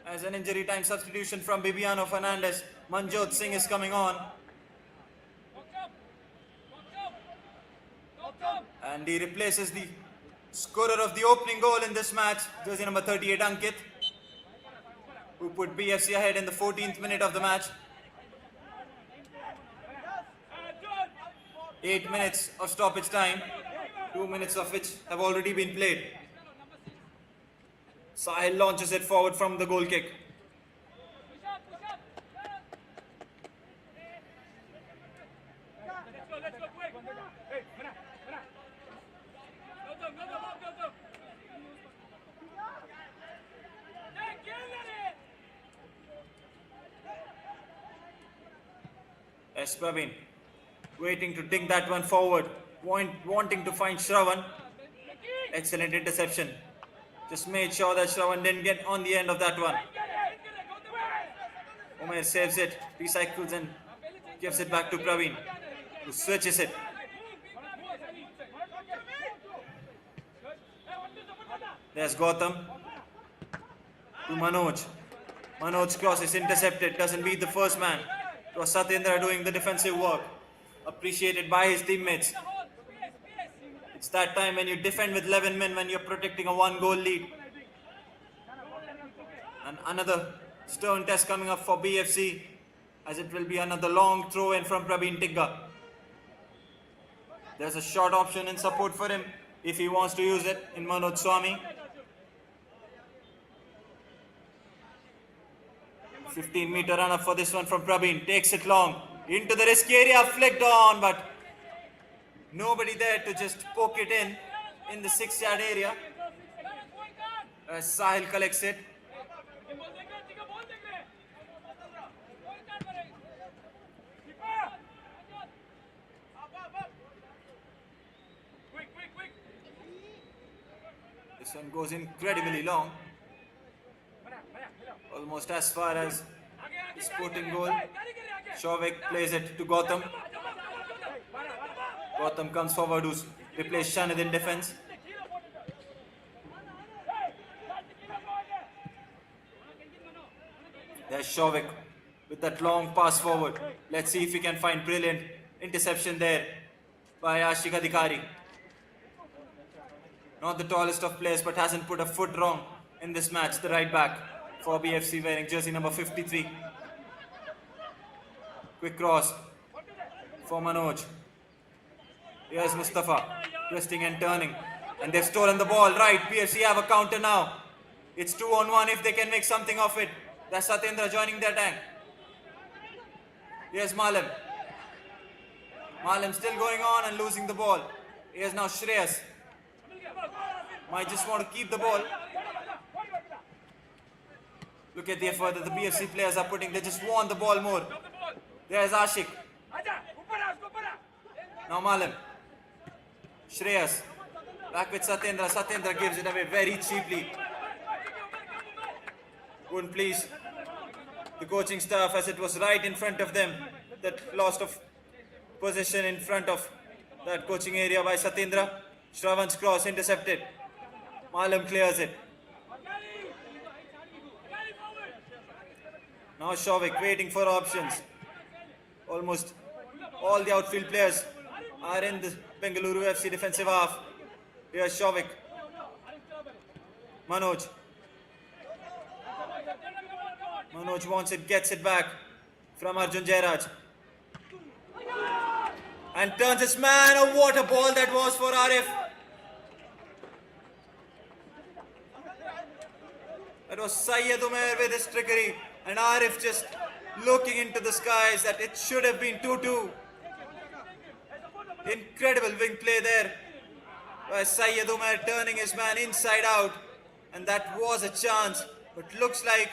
As an injury time substitution from Bibiano Fernandez, Manjot Singh is coming on. And he replaces the scorer of the opening goal in this match, jersey number 38 Ankit, who put BFC ahead in the 14th minute of the match. 8 minutes of stoppage time, 2 minutes of which have already been played. Sahil launches it forward from the goal kick. Let's go quick. Hey, mana. Go. Yes, Praveen, waiting to dig that one forward, wanting to find Shravan. Excellent interception. Just made sure that Shravan didn't get on the end of that one. Umer saves it, recycles and gives it back to Praveen, who switches it. There's Gautam to Manoj. Manoj's cross is intercepted, doesn't beat the first man. It was Satyendra doing the defensive work, appreciated by his teammates. It's that time when you defend with 11 men, when you're protecting a 1-goal lead. And another stern test coming up for BFC, as it will be another long throw in from Praveen Tigga. There's a short option in support for him if he wants to use it in Manoj Swami. 15-meter run up for this one from Praveen. Takes it long into the risky area, flicked on, but nobody there to just poke it in the 6-yard area. As Sahil collects it. This one goes incredibly long. almost as far as the sporting goal. Shovik plays it to Gautam. Gautam comes forward to replace Shanid in defense. There's Shovik with that long pass forward. Let's see if he can find brilliant interception there by Ashik Adhikari. Not the tallest of players, but hasn't put a foot wrong in this match. The right back for BFC wearing jersey number 53. Quick cross for Manoj. Here's Mustafa twisting and turning. And they've stolen the ball. Right, BFC have a counter now. It's 2-on-1 if they can make something of it. That's Satyendra joining their tank. Here's Malam. Malam still going on and losing the ball. Here's now Shreyas. Might just want to keep the ball. Look at the effort that the BFC players are putting. They just want the ball more. There's Ashik. Now Malam. Shreyas. Back with Satyendra. Satyendra gives it away very cheaply. Wouldn't please the coaching staff as it was right in front of them. That lost of possession in front of that coaching area by Satyendra. Shravan's cross intercepted. Malam clears it. Now Shovik waiting for options. Almost all the outfield players are in the Bengaluru FC defensive half. Here's Shovik. Manoj. Manoj wants it, gets it back from Arjun Jairaj. And turns his man. Oh, what a ball that was for Arif. That was Syed Umair with his trickery. And Arif just looking into the skies that it should have been 2-2. Incredible wing play there by Syed Umair turning his man inside out. And that was a chance. But looks like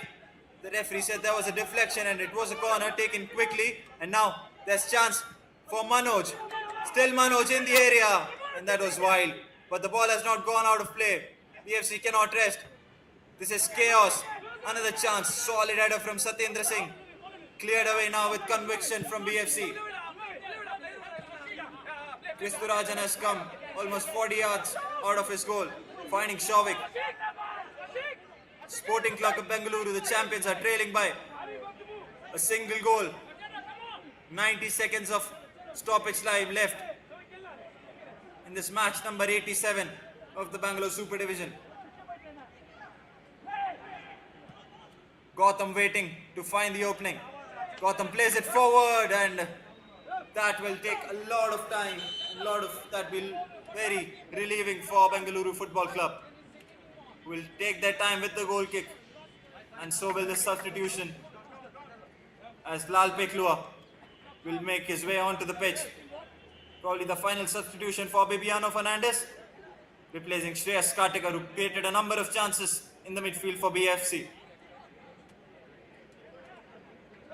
the referee said there was a deflection and it was a corner taken quickly. And now there's chance for Manoj. Still Manoj in the area. And that was wild. But the ball has not gone out of play. BFC cannot rest. This is chaos. Another chance. Solid header from Satyendra Singh. Cleared away now with conviction from BFC. Kristurajan has come almost 40 yards out of his goal. Finding Shovik. Sporting Club of Bengaluru, the champions, are trailing by a single goal. 90 seconds of stoppage time left in this match number 87 of the Bangalore Super Division. Gautam waiting to find the opening. Gautam plays it forward and that will take a lot of time. A lot of that will be very relieving for Bengaluru Football Club. Will take their time with the goal kick. And so will the substitution as Lal Peklua will make his way onto the pitch. Probably the final substitution for Bibiano Fernandes, replacing Shreyas Kartikar, who created a number of chances in the midfield for BFC.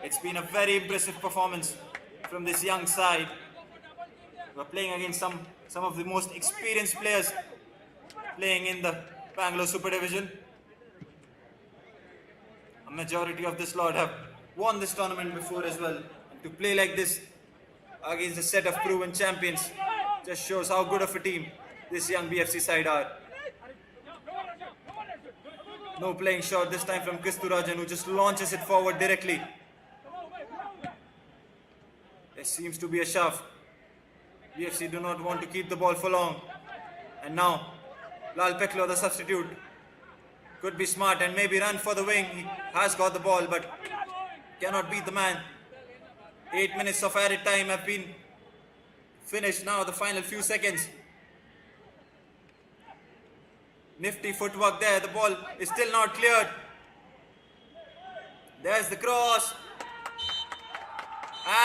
It's been a very impressive performance from this young side. We're playing against some of the most experienced players playing in the Bangalore Super Division. A majority of this lot have won this tournament before as well. And to play like this against a set of proven champions just shows how good of a team this young BFC side are. No playing shot this time from Kristurajan, who just launches it forward directly. There seems to be a shove. BFC do not want to keep the ball for long. And now, Lal Peklo, the substitute, could be smart and maybe run for the wing. He has got the ball, but cannot beat the man. 8 minutes of added time have been finished now, the final few seconds. Nifty footwork there. The ball is still not cleared. There's the cross.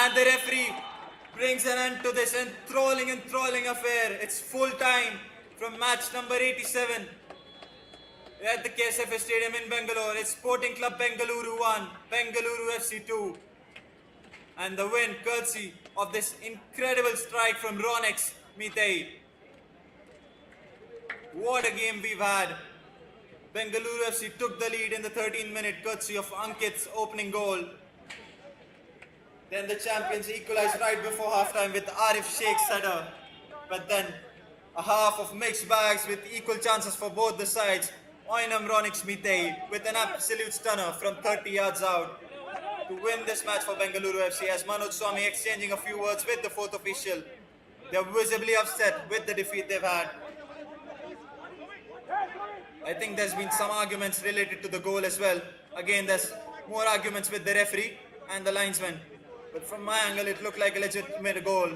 And the referee brings an end to this enthralling affair. It's full time from match number 87 at the KSF Stadium in Bangalore. It's Sporting Club Bengaluru 1, Bengaluru FC 2. And the win courtesy of this incredible strike from Ronex Mitei. What a game we've had. Bengaluru FC took the lead in the 13th minute courtesy of Ankit's opening goal. Then the champions equalized right before halftime with Arif Sheikh's header. But then a half of mixed bags with equal chances for both the sides. Oinam Ronix Mitei with an absolute stunner from 30 yards out to win this match for Bengaluru FC, as Manoj Swami exchanging a few words with the fourth official. They are visibly upset with the defeat they've had. I think there's been some arguments related to the goal as well. Again, there's more arguments with the referee and the linesman. But from my angle, it looked like a legitimate goal.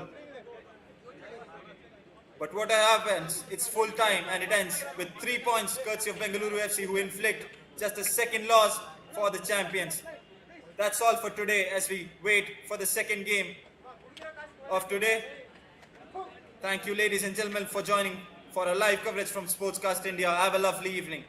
But what happens, it's full time and it ends with 3 points courtesy of Bengaluru FC, who inflict just a second loss for the champions. That's all for today as we wait for the second game of today. Thank you, ladies and gentlemen, for joining for a live coverage from Sportscast India. Have a lovely evening.